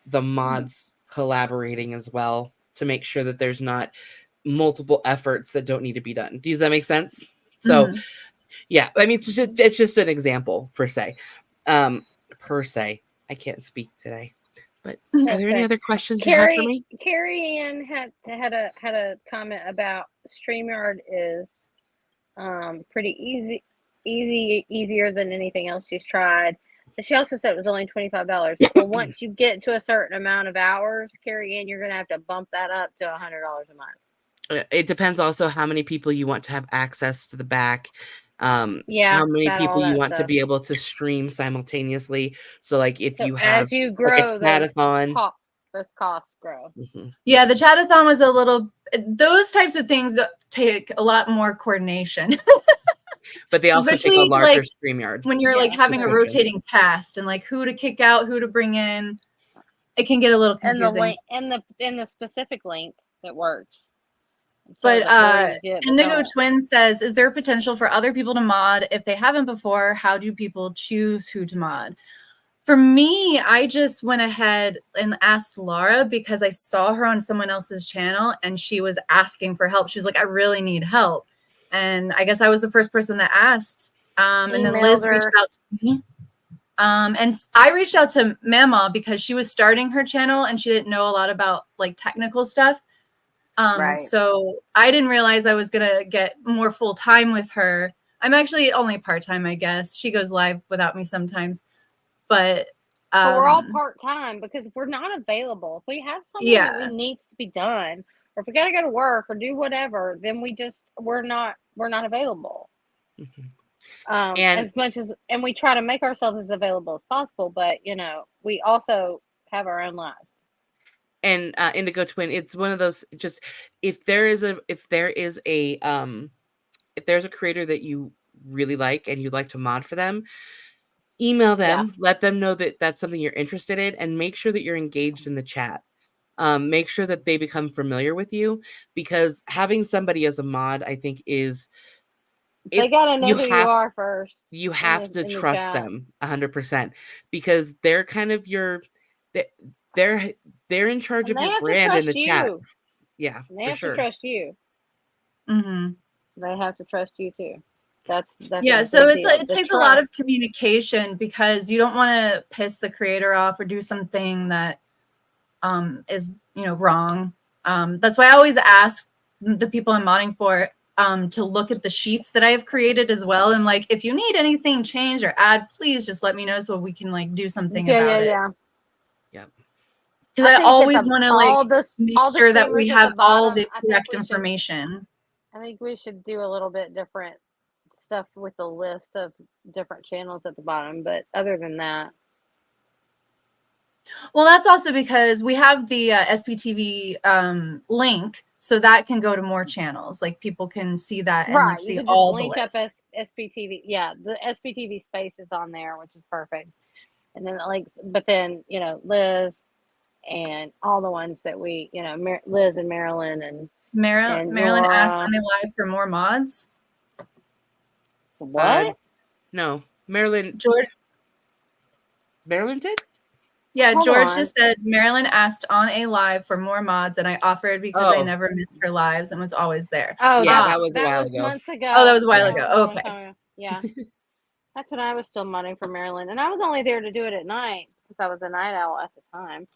Speaker 3: the mods collaborating as well, to make sure that there's not multiple efforts that don't need to be done. Does that make sense? So yeah, I mean, it's just an example per se. I can't speak today. But are there any other questions you have for me?
Speaker 1: Carrie Ann had a comment about StreamYard is pretty easier than anything else she's tried. But she also said it was only $25. Well, once you get to a certain amount of hours, Carrie Ann, you're gonna have to bump that up to $100 a month.
Speaker 3: It depends also how many people you want to have access to the back. How many
Speaker 1: all
Speaker 3: people you
Speaker 1: that
Speaker 3: want to
Speaker 1: stuff.
Speaker 3: be able to stream simultaneously. So like if you have
Speaker 1: as you grow,
Speaker 3: like a chatathon,
Speaker 1: those costs grow.
Speaker 2: Yeah, the chatathon was a little, those types of things take a lot more coordination.
Speaker 3: But they also take a
Speaker 2: Especially,
Speaker 3: larger
Speaker 2: like,
Speaker 3: StreamYard.
Speaker 2: when you're like having a rotating cast and like who to kick out, who to bring in, it can get a little confusing.
Speaker 1: And the specific link that works.
Speaker 2: But Indigo Twin says, is there potential for other people to mod if they haven't before? How do people choose who to mod? For me, I just went ahead and asked Laura because I saw her on someone else's channel and she was asking for help. She was like, I really need help. And I guess I was the first person that asked. And then Liz reached out to me. And I reached out to Mama because she was starting her channel and she didn't know a lot about like technical stuff. So I didn't realize I was going to get more full time with her. I'm actually only part-time, I guess. She goes live without me sometimes. But
Speaker 1: we're all part-time because if we're not available, if we have something that needs to be done, or if we got to go to work or do whatever, then we're not available. As much as, and we try to make ourselves as available as possible, but you know, we also have our own lives.
Speaker 3: And Indigo Twin, it's one of those, just if there's a creator that you really like and you'd like to mod for them, email them, let them know that that's something you're interested in, and make sure that you're engaged in the chat. Make sure that they become familiar with you, because having somebody as a mod, I think, is
Speaker 1: they gotta know who you are first.
Speaker 3: You have to trust them 100%, because they're kind of they're in charge of your brand in the chat. Yeah,
Speaker 1: they have to trust you. They have to trust you too. That's
Speaker 2: yeah. So it takes a lot of communication, because you don't want to piss the creator off or do something that is, you know, wrong. That's why I always ask the people I'm modding for to look at the sheets that I have created as well, and like if you need anything changed or add, please just let me know so we can like do something about it.
Speaker 3: Yeah.
Speaker 2: Because I always want to like make sure that we have all the correct information.
Speaker 1: I think we should do a little bit different stuff with the list of different channels at the bottom, but other than that.
Speaker 2: Well, that's also because we have the SPTV link, So that can go to more channels. Like people can see that and
Speaker 1: Right.
Speaker 2: see
Speaker 1: You can just
Speaker 2: all the
Speaker 1: link up
Speaker 2: lists.
Speaker 1: SPTV. Yeah, the SPTV space is on there, which is perfect. And then but then Liz and all the ones that we Liz and Marilyn and
Speaker 2: Marilyn asked on the live for more mods.
Speaker 1: What?
Speaker 3: No, Marilyn did.
Speaker 2: Yeah,
Speaker 1: Hold
Speaker 2: George
Speaker 1: on.
Speaker 2: just said Marilyn asked on a live for more mods, and I offered because I never missed her lives and was always there.
Speaker 1: Oh,
Speaker 3: yeah, that was a while ago.
Speaker 1: Months ago.
Speaker 2: Oh, that was a while
Speaker 1: That
Speaker 2: ago.
Speaker 1: was a long
Speaker 2: Okay.
Speaker 1: time ago. Yeah. That's when I was still modding for Marilyn, and I was only there to do it at night because I was a night owl at the time.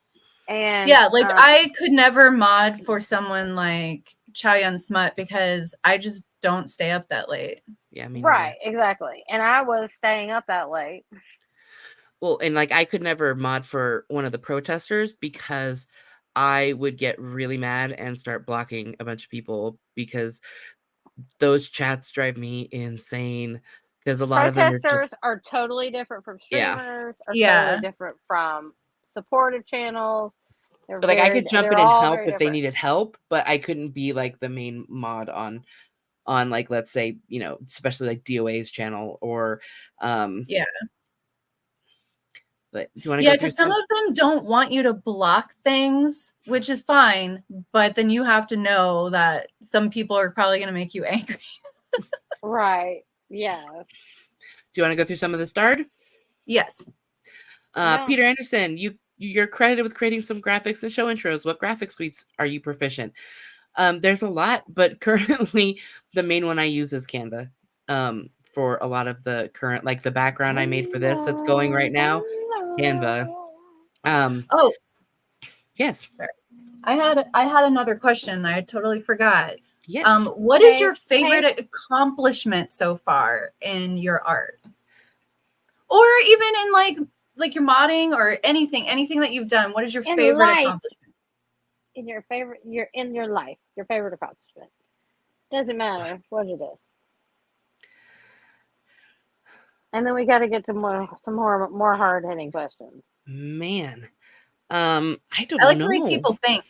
Speaker 1: And
Speaker 2: yeah, like I could never mod for someone like Chow Yun Smut because I just don't stay up that late.
Speaker 3: Yeah, me
Speaker 1: right,
Speaker 3: neither.
Speaker 1: exactly. And I was staying up that late.
Speaker 3: Well, and like I could never mod for one of the protesters because I would get really mad and start blocking a bunch of people because those chats drive me insane. Because a lot of them are
Speaker 1: Protesters
Speaker 3: just
Speaker 1: are totally different from streamers.
Speaker 2: Yeah.
Speaker 1: Totally different from supportive channels. They're
Speaker 3: like I could jump in
Speaker 1: they're
Speaker 3: and
Speaker 1: all
Speaker 3: help
Speaker 1: very
Speaker 3: if they
Speaker 1: different.
Speaker 3: needed help, but I couldn't be like the main mod on like, let's say, especially like DOA's channel or
Speaker 2: Yeah.
Speaker 3: But do you want to
Speaker 2: Yeah,
Speaker 3: go through
Speaker 2: because some of them don't want you to block things, which is fine, but then you have to know that some people are probably going to make you angry.
Speaker 1: Right. Yeah.
Speaker 3: Do you want to go through some of the starred?
Speaker 2: Yes.
Speaker 1: Yeah.
Speaker 3: Peter Anderson, you're credited with creating some graphics and show intros. What graphic suites are you proficient? There's a lot, but currently the main one I use is Canva. For a lot of the current, like the background I made for this that's going right now, Canva.
Speaker 2: Oh,
Speaker 3: yes.
Speaker 2: sorry. I had another question. I totally forgot.
Speaker 3: Yes.
Speaker 2: What is your favorite accomplishment so far in your art? Or even in like your modding or anything that you've done? What is your favorite accomplishment?
Speaker 1: In your life, your favorite accomplishment. Doesn't matter what it is. And then we got to get to some more hard hitting questions.
Speaker 3: Man, I don't know.
Speaker 2: I like to make people think.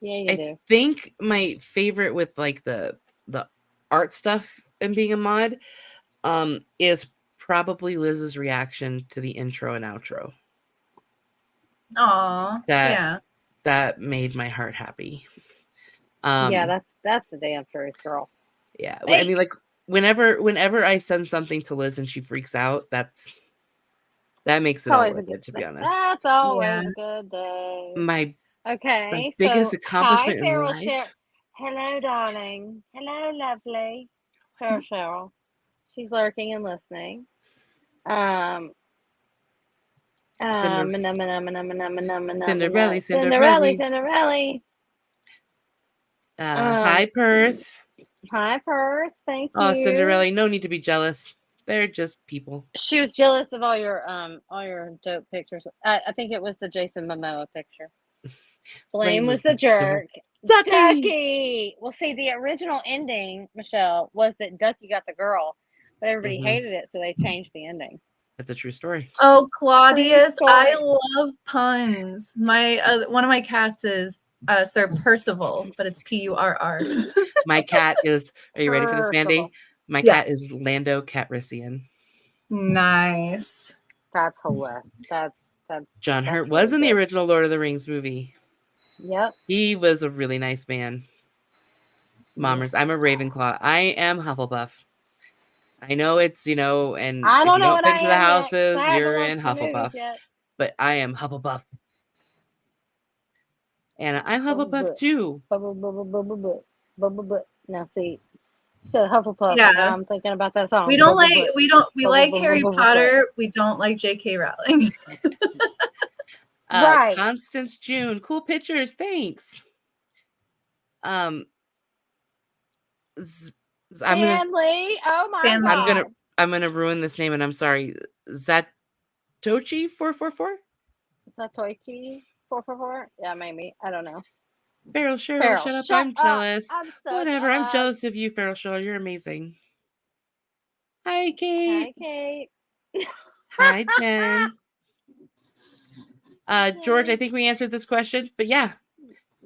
Speaker 1: Yeah, you do.
Speaker 3: I think my favorite with like the art stuff and being a mod is probably Liz's reaction to the intro and outro.
Speaker 2: Aw, yeah.
Speaker 3: That made my heart happy.
Speaker 1: Yeah, that's the damn truth, girl.
Speaker 3: Yeah, I mean, like whenever I send something to Liz and she freaks out, that makes it always good, to be honest.
Speaker 1: That's always a good day.
Speaker 3: My biggest accomplishment in life.
Speaker 1: Hello, darling. Hello, lovely. Cheryl. She's lurking and listening. Cinderella.
Speaker 3: Hi, Perth.
Speaker 1: Hi, Perth. Thank you.
Speaker 3: Oh, Cinderella, no need to be jealous. They're just people.
Speaker 1: She was jealous of all your dope pictures. I think it was the Jason Momoa picture. Blame was the jerk. Ducky. Well, see, the original ending, Michelle, was that Ducky got the girl, but everybody hated it, so they changed the ending.
Speaker 3: That's a true story.
Speaker 2: Oh, Claudius, I love puns. My one of my cats is Sir Percival, but it's Purr.
Speaker 3: My cat is. Are you ready for this, Mandy? My cat is Lando Calrissian.
Speaker 2: Nice.
Speaker 1: That's hilarious. That's
Speaker 3: John Hurt was in the original Lord of the Rings movie.
Speaker 1: Yep.
Speaker 3: He was a really nice man. Mommers, I'm a Ravenclaw. I am Hufflepuff. I know it's, and
Speaker 1: I don't know
Speaker 3: if you don't fit into the houses, you're in Hufflepuff. But I am Hufflepuff. And I'm Hufflepuff too.
Speaker 1: Now see, you said Hufflepuff. Yeah. Now I'm thinking about that song.
Speaker 2: We like Harry Potter. We don't like J.K. Rowling.
Speaker 1: Right.
Speaker 3: Constance June, cool pictures. Thanks.
Speaker 1: Stanley. Oh my God.
Speaker 3: I'm gonna ruin this name, and I'm sorry. Zatochi 444.
Speaker 1: Zatoichi 444. Yeah, maybe. I don't know.
Speaker 3: Feral Cheryl, shut up. I'm jealous. Whatever. I'm jealous of you, Feral Cheryl. You're amazing. Hi, Kate.
Speaker 1: Hi, Kate.
Speaker 3: Hi, Jen. George, I think we answered this question, but yeah.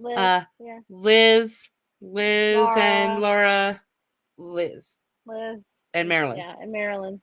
Speaker 1: Liz.
Speaker 3: Uh,
Speaker 1: Yeah.
Speaker 3: Liz, and
Speaker 1: Laura.
Speaker 3: Laura, Liz,
Speaker 1: Liz.
Speaker 3: and Marilyn.
Speaker 1: Yeah, and Marilyn.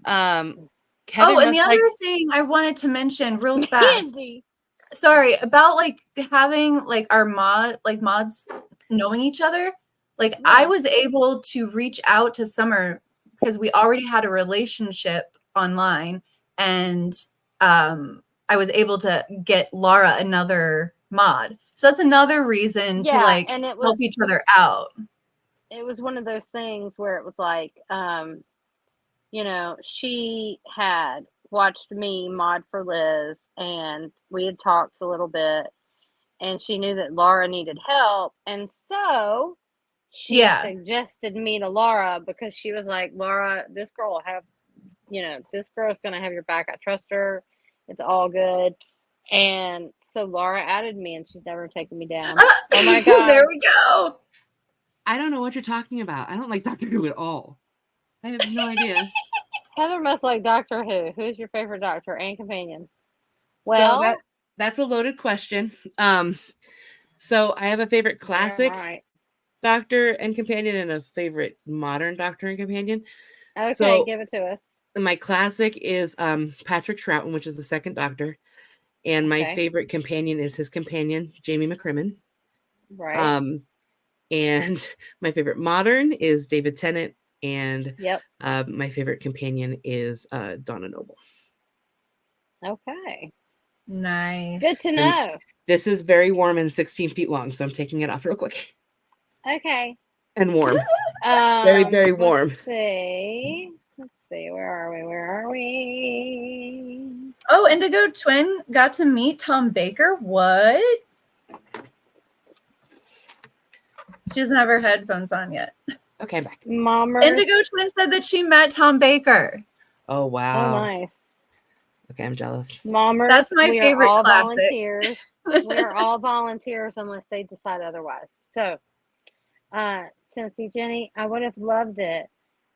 Speaker 3: Heather
Speaker 2: Oh, and the
Speaker 3: must like
Speaker 2: other thing I wanted to mention real fast.
Speaker 1: Mandy.
Speaker 2: Sorry, about like having like our mods knowing each other. Like I
Speaker 1: Yeah.
Speaker 2: was able to reach out to Summer because we already had a relationship online, and I was able to get Laura another mod. So that's another reason to
Speaker 1: Yeah,
Speaker 2: like
Speaker 1: and
Speaker 2: help each other out.
Speaker 1: it was one of those things where it was like, you know, she had watched me mod for Liz, and we had talked a little bit, and she knew that Laura needed help, and so she
Speaker 2: Yeah.
Speaker 1: suggested me to Laura because she was like, Laura, this girl will have, you know, this girl's gonna have your back. I trust her. It's all good. And so Laura added me, and she's never taken me down. Oh my God.
Speaker 2: There we go.
Speaker 3: I don't know what you're talking about. I don't like Doctor Who at all. I have no idea.
Speaker 1: Heather must like Doctor Who. Who's your favorite doctor and companion? Well,
Speaker 3: So that's a loaded question. So I have a favorite classic
Speaker 1: right.
Speaker 3: doctor and companion and a favorite modern doctor and companion.
Speaker 1: Okay,
Speaker 3: So
Speaker 1: give it to us.
Speaker 3: my classic is Patrick Troughton, which is the second doctor. And my favorite companion is his companion, Jamie McCrimmon.
Speaker 1: Right.
Speaker 3: And my favorite modern is David Tennant. And
Speaker 1: Yep.
Speaker 3: My favorite companion is Donna Noble.
Speaker 1: Okay.
Speaker 2: Nice.
Speaker 1: Good to know.
Speaker 3: And this is very warm and 16 feet long, so I'm taking it off real quick.
Speaker 1: Okay.
Speaker 3: And warm. Very, very warm.
Speaker 1: Let's see. Where are we?
Speaker 2: Oh, Indigo Twin got to meet Tom Baker. What? She doesn't have her headphones on yet.
Speaker 3: Okay, back.
Speaker 1: Mommers.
Speaker 2: Indigo Twin said that she met Tom Baker.
Speaker 3: Oh, wow.
Speaker 1: Oh, nice.
Speaker 3: Okay, I'm jealous.
Speaker 1: Mommers.
Speaker 2: That's my favorite
Speaker 1: all
Speaker 2: classic.
Speaker 1: Volunteers. We're all volunteers unless they decide otherwise. So, Tennessee Jenny, I would have loved it,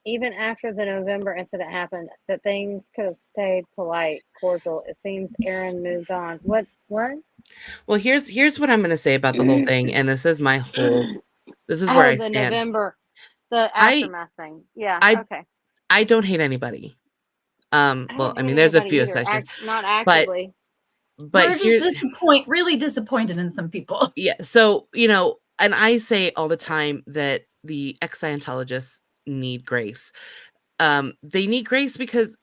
Speaker 1: even after the November incident happened, that things could have stayed polite, cordial. It seems Aaron moved on. What?
Speaker 3: Well, here's what I'm going to say about the whole thing, and this is my whole. This is where I
Speaker 1: the
Speaker 3: stand.
Speaker 1: November, the aftermath thing. Yeah. Okay.
Speaker 3: I don't hate anybody. Well, I mean, there's a few exceptions.
Speaker 1: Not actively.
Speaker 3: But
Speaker 2: we're just really disappointed in some people.
Speaker 3: Yeah. So, you know, and I say all the time that the ex-Scientologists need grace. They need grace because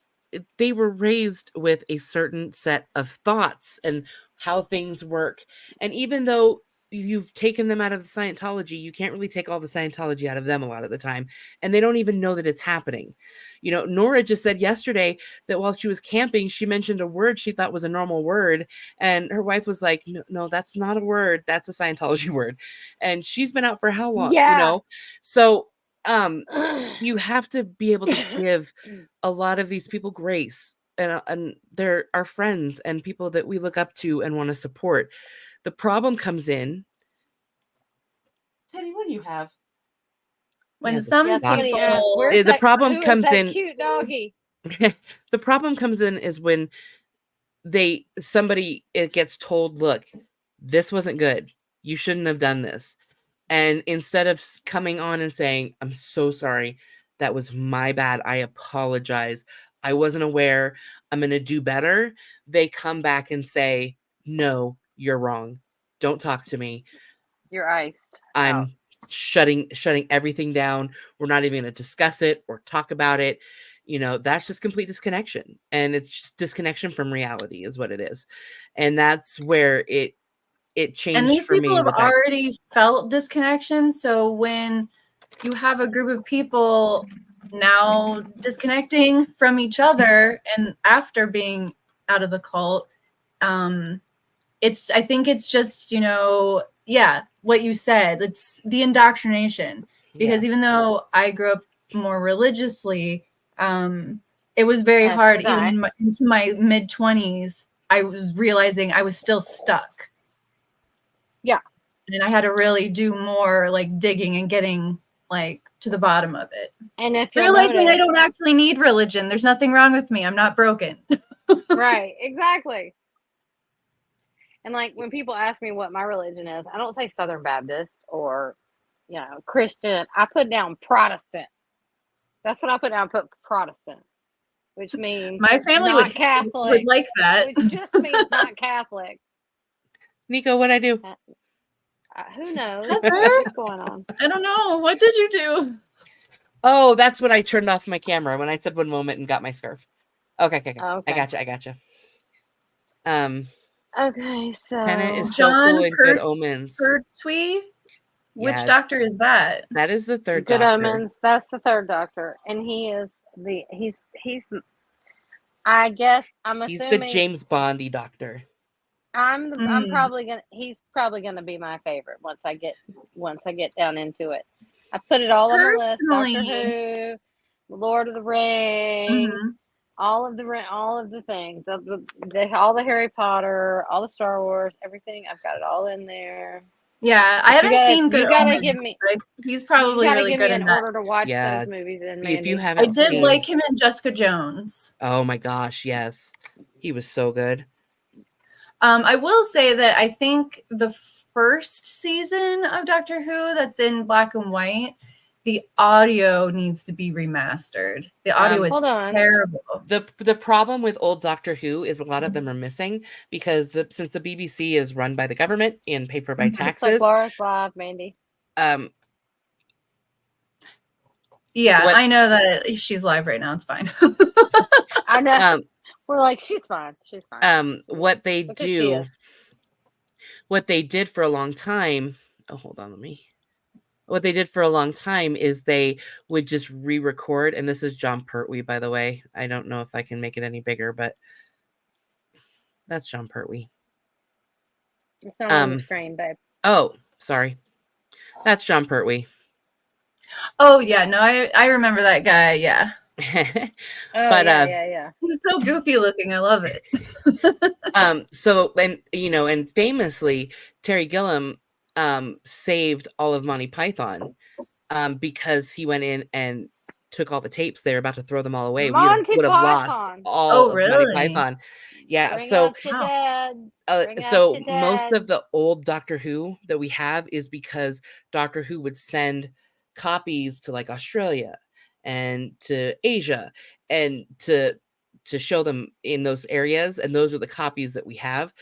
Speaker 3: they were raised with a certain set of thoughts and how things work. And even though you've taken them out of the Scientology, you can't really take all the Scientology out of them a lot of the time. And they don't even know that it's happening. You know, Nora just said yesterday that while she was camping, she mentioned a word she thought was a normal word. And her wife was like, no, that's not a word. That's a Scientology word. And she's been out for how long?
Speaker 1: Yeah.
Speaker 3: You know? So you have to be able to give a lot of these people grace. And they're our friends and people that we look up to and want to support. The problem comes in. Teddy, what do you have?
Speaker 2: When some
Speaker 1: somebody
Speaker 2: people,
Speaker 1: asks,
Speaker 3: the problem comes in.
Speaker 1: Cute doggy.
Speaker 3: The problem comes in is when it gets told, look, this wasn't good. You shouldn't have done this. And instead of coming on and saying, I'm so sorry, that was my bad, I apologize, I wasn't aware, I'm going to do better, they come back and say, no, you're wrong. Don't talk to me.
Speaker 1: You're iced.
Speaker 3: I'm shutting everything down. We're not even going to discuss it or talk about it. You know, that's just complete disconnection. And it's just disconnection from reality is what it is. And that's where it changed.
Speaker 2: And these
Speaker 3: for
Speaker 2: people
Speaker 3: me
Speaker 2: have already felt disconnection. So when you have a group of people now disconnecting from each other and after being out of the cult, I think it's just, you know, what you said, it's the indoctrination. Because even though I grew up more religiously, it was very hard. Even into my mid-20s, I was realizing I was still stuck.
Speaker 1: Yeah.
Speaker 2: And I had to really do more like digging and getting like to the bottom of it. And if realizing I don't actually need religion, there's nothing wrong with me. I'm not broken.
Speaker 1: Right, exactly. And like when people ask me what my religion is, I don't say Southern Baptist or, Christian. I put down Protestant. That's what I put down. I put Protestant, which means
Speaker 2: My family
Speaker 1: not
Speaker 2: would
Speaker 1: Catholic,
Speaker 2: like that.
Speaker 1: which just means not Catholic.
Speaker 3: Nico, what'd I do?
Speaker 1: Who knows
Speaker 2: Heather?
Speaker 1: what's going on?
Speaker 2: I don't know. What did you do?
Speaker 3: Oh, that's when I turned off my camera when I said one moment and got my scarf. Okay.
Speaker 1: Okay.
Speaker 3: I gotcha.
Speaker 1: Okay, so
Speaker 3: Tenet is so
Speaker 2: John
Speaker 3: cool in Good Omens.
Speaker 2: Pertwee? Which
Speaker 3: Yeah.
Speaker 2: doctor is that?
Speaker 3: That is the third
Speaker 1: Good
Speaker 3: doctor.
Speaker 1: Omens. That's the third doctor, and he's. I guess I'm
Speaker 3: He's
Speaker 1: assuming
Speaker 3: the James Bondy doctor.
Speaker 1: He's probably gonna be my favorite once I get down into it. I put it all on the list. Doctor Who, Lord of the Rings, all of the things, all the Harry Potter, all the Star Wars, everything. I've got it all in there.
Speaker 2: Yeah, I haven't seen Good Omens.
Speaker 1: Give me.
Speaker 2: He's probably really good in that.
Speaker 1: Order to watch those movies.
Speaker 3: If you haven't,
Speaker 2: I did like him in Jessica Jones.
Speaker 3: Oh my gosh, yes, he was so good.
Speaker 2: I will say that I think the first season of Doctor Who that's in black and white, the audio needs to be remastered. The audio is terrible.
Speaker 3: The problem with old Doctor Who is a lot of them are missing because since the BBC is run by the government and paid for by taxes.
Speaker 1: It's like Laura's Live, Mandy.
Speaker 2: Yeah, I know that she's live right now. It's fine.
Speaker 1: I know. We're like, she's fine. She's fine.
Speaker 3: What they did for a long time. Oh, hold on, What they did for a long time is they would just re-record, and this is John Pertwee, by the way. I don't know if I can make it any bigger, but that's John Pertwee.
Speaker 1: It's not on the screen, babe.
Speaker 3: Oh, sorry. That's John Pertwee.
Speaker 2: Oh yeah, no, I remember that guy. Yeah.
Speaker 1: Yeah.
Speaker 2: He's so goofy looking. I love it.
Speaker 3: So and famously, Terry Gilliam saved all of Monty Python because he went in and took all the tapes. They were about to throw them all away. We would have lost all of Monty Python. Yeah. So most of the old Doctor Who that we have is because Doctor Who would send copies to like Australia and to Asia and to show them in those areas, and those are the copies that we have.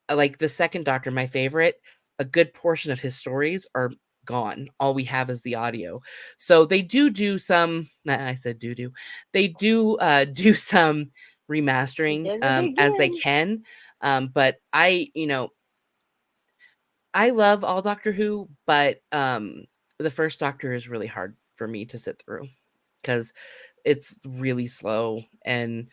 Speaker 3: Like the second Doctor, my favorite, a good portion of his stories are gone. All we have is the audio. So they do some, I said do. They do some remastering as they can. But I love all Doctor Who, but the first Doctor is really hard for me to sit through because it's really slow and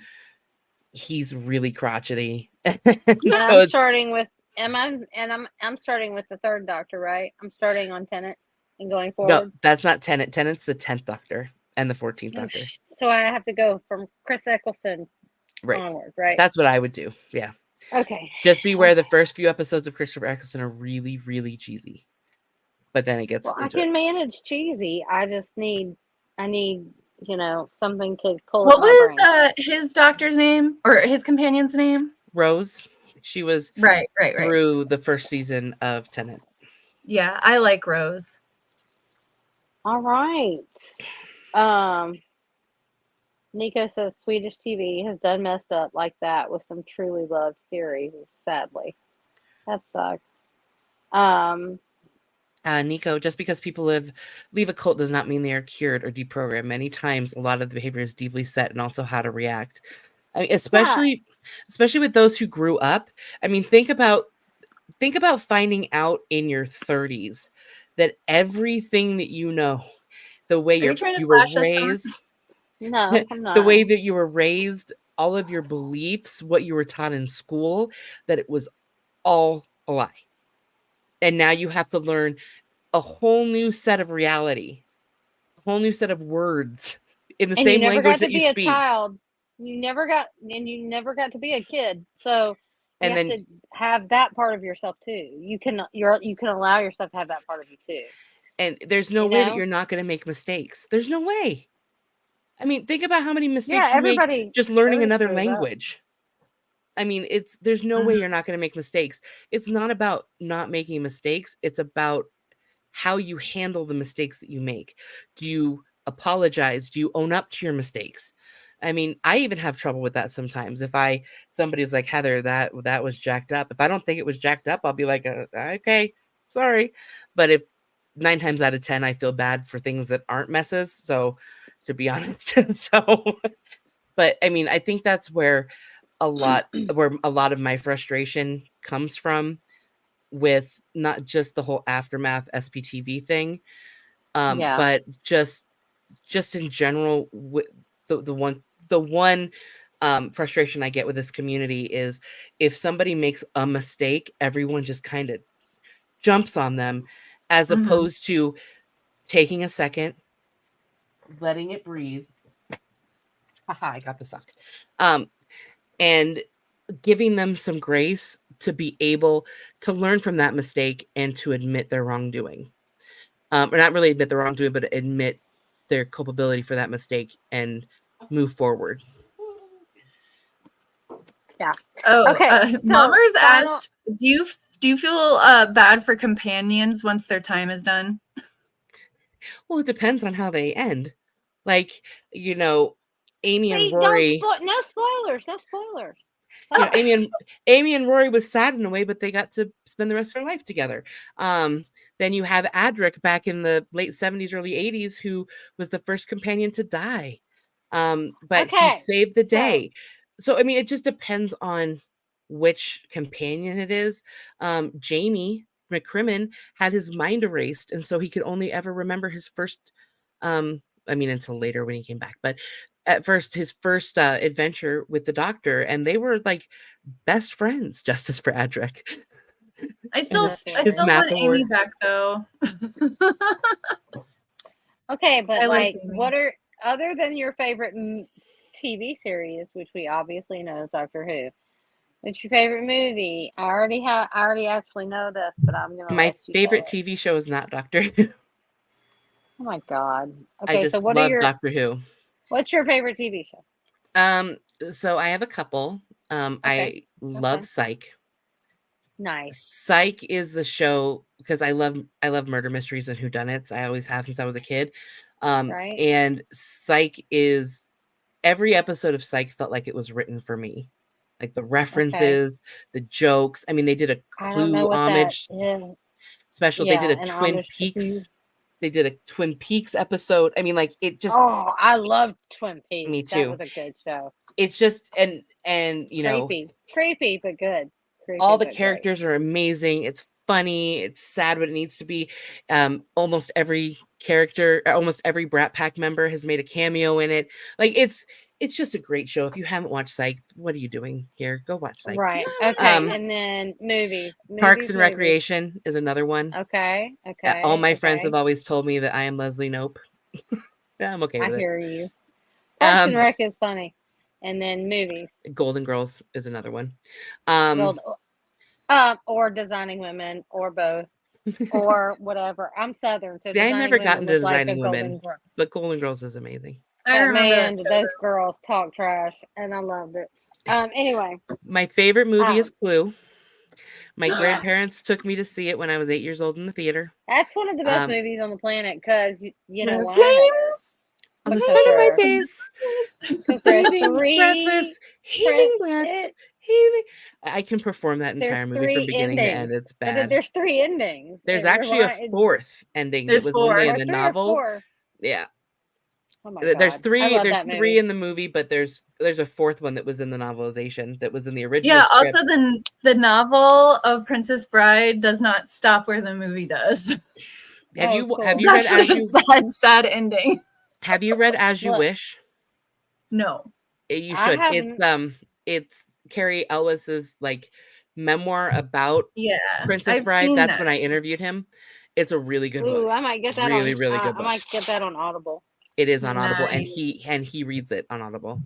Speaker 3: he's really crotchety. I'm
Speaker 1: starting with I'm starting with the third Doctor, right? I'm starting on Tennant and going forward.
Speaker 3: No, that's not Tennant. Tennant's the 10th Doctor and the 14th Doctor.
Speaker 1: So I have to go from Chris Eccleston onward, right?
Speaker 3: That's what I would do. Yeah.
Speaker 1: Okay.
Speaker 3: Just beware the first few episodes of Christopher Eccleston are really, really cheesy. But then it gets
Speaker 1: I can manage cheesy. I need something to pull.
Speaker 2: What was his doctor's name or his companion's name?
Speaker 3: Rose. She was
Speaker 2: right
Speaker 3: through the first season of Tennant.
Speaker 2: Yeah, I like Rose.
Speaker 1: All right. Nico says Swedish TV has done messed up like that with some truly loved series. Sadly, that sucks.
Speaker 3: Nico, just because people leave a cult does not mean they are cured or deprogrammed. Many times, a lot of the behavior is deeply set, and also how to react. I mean, especially with those who grew up. I mean, think about finding out in your 30s that everything that the way you were raised,
Speaker 1: no, I'm not.
Speaker 3: the way that you were raised, all of your beliefs, what you were taught in school, that it was all a lie. And now you have to learn a whole new set of reality, a whole new set of words in the same language that you speak.
Speaker 1: You never got to be a kid. So you have to have that part of yourself too. You can allow yourself to have that part of you too.
Speaker 3: And there's no way that you're not going to make mistakes. There's no way. I mean, think about how many mistakes you make just learning another language. I mean, there's no way you're not going to make mistakes. It's not about not making mistakes. It's about how you handle the mistakes that you make. Do you apologize? Do you own up to your mistakes? I mean, I even have trouble with that sometimes. If somebody's like, Heather, that was jacked up. If I don't think it was jacked up, I'll be like, okay, sorry. But if 9 times out of 10, I feel bad for things that aren't messes. So to be honest, but I mean, I think that's where a lot of my frustration comes from, with not just the whole Aftermath SPTV thing,
Speaker 1: Yeah.
Speaker 3: but just in general, with the one frustration I get with this community is if somebody makes a mistake, everyone just kind of jumps on them, as opposed to taking a second, letting it breathe. Haha, I got the suck. And giving them some grace to be able to learn from that mistake and to admit their wrongdoing. Or not really admit their wrongdoing, but admit their culpability for that mistake and move forward.
Speaker 1: Yeah.
Speaker 2: Oh,
Speaker 1: Okay. So
Speaker 2: Mummers asked, do you feel bad for companions once their time is done?
Speaker 3: Well, it depends on how they end. Like, Amy and Rory.
Speaker 1: No spoilers. No spoilers.
Speaker 3: Amy and Rory was sad in a way, but they got to spend the rest of their life together. Then you have Adric back in the late 70s, early 80s, who was the first companion to die. But he saved the day. So, I mean, it just depends on which companion it is. Jamie McCrimmon had his mind erased, and so he could only ever remember his first, until later when he came back, but at first, his first adventure with the Doctor, and they were like best friends. Justice for Adric.
Speaker 2: I still want Amy back though.
Speaker 1: Okay, but what are, other than your favorite TV series, which we obviously know is Doctor Who? What's your favorite movie? I already actually know this, but I'm gonna.
Speaker 3: My favorite TV show is not Doctor Who.
Speaker 1: Oh my god! Okay,
Speaker 3: I just
Speaker 1: so what
Speaker 3: love
Speaker 1: are your
Speaker 3: Doctor Who?
Speaker 1: What's your favorite TV show?
Speaker 3: So I have a couple. I love Psych.
Speaker 1: Nice.
Speaker 3: Psych is the show because I love murder mysteries and whodunits. I always have since I was a kid.
Speaker 1: Right.
Speaker 3: And Psych is, every episode of Psych felt like it was written for me. Like the references, the jokes. I mean, they did a Clue homage special. They did a Twin Peaks. They did a Twin Peaks episode. I mean, like it just.
Speaker 1: Oh, I loved Twin Peaks.
Speaker 3: Me too.
Speaker 1: That was a good show.
Speaker 3: It's just and
Speaker 1: creepy, but good.
Speaker 3: All the characters are amazing. It's funny. It's sad, but it needs to be. Almost every character, almost every Brat Pack member has made a cameo in it. Like it's just a great show. If you haven't watched Psych, what are you doing here? Go watch Psych.
Speaker 1: Right. Okay. And then movies.
Speaker 3: Parks and Recreation is another one.
Speaker 1: Okay.
Speaker 3: All my friends have always told me that I am Leslie Knope. I'm okay with it.
Speaker 1: I hear you. Parks and Rec is funny. And then movies.
Speaker 3: Golden Girls is another one.
Speaker 1: Or Designing Women, or both, or whatever. I'm Southern, so
Speaker 3: I never got into Designing Women, but Golden Girls is amazing.
Speaker 1: Man, did those girls talk trash, and I loved it. Anyway,
Speaker 3: my favorite movie is Clue. My grandparents took me to see it when I was 8 years old in the theater.
Speaker 1: That's one of the best movies on the planet, because you know why?
Speaker 3: On the side of my face,
Speaker 1: because there's three
Speaker 3: breathless, heaving breaths, heaving. I can perform that entire movie from beginning to end. It's bad.
Speaker 1: There's 3 endings.
Speaker 3: There's actually a 4th ending that was only in the novel. Yeah.
Speaker 1: Oh my God.
Speaker 3: There's 3. There's 3 in the movie, but there's a 4th one that was in the novelization that was in the original.
Speaker 2: Yeah. Script. Also, the novel of Princess Bride does not stop where the movie does.
Speaker 3: Have you read As You
Speaker 2: sad ending?
Speaker 3: Have you read As You Wish?
Speaker 2: No.
Speaker 3: You should. It's Carrie Elwes's like memoir about Princess Bride. That's when I interviewed him. It's a really good book.
Speaker 1: I might get that
Speaker 3: really good book.
Speaker 1: I might get that on Audible.
Speaker 3: It is on Audible, and he reads it on Audible.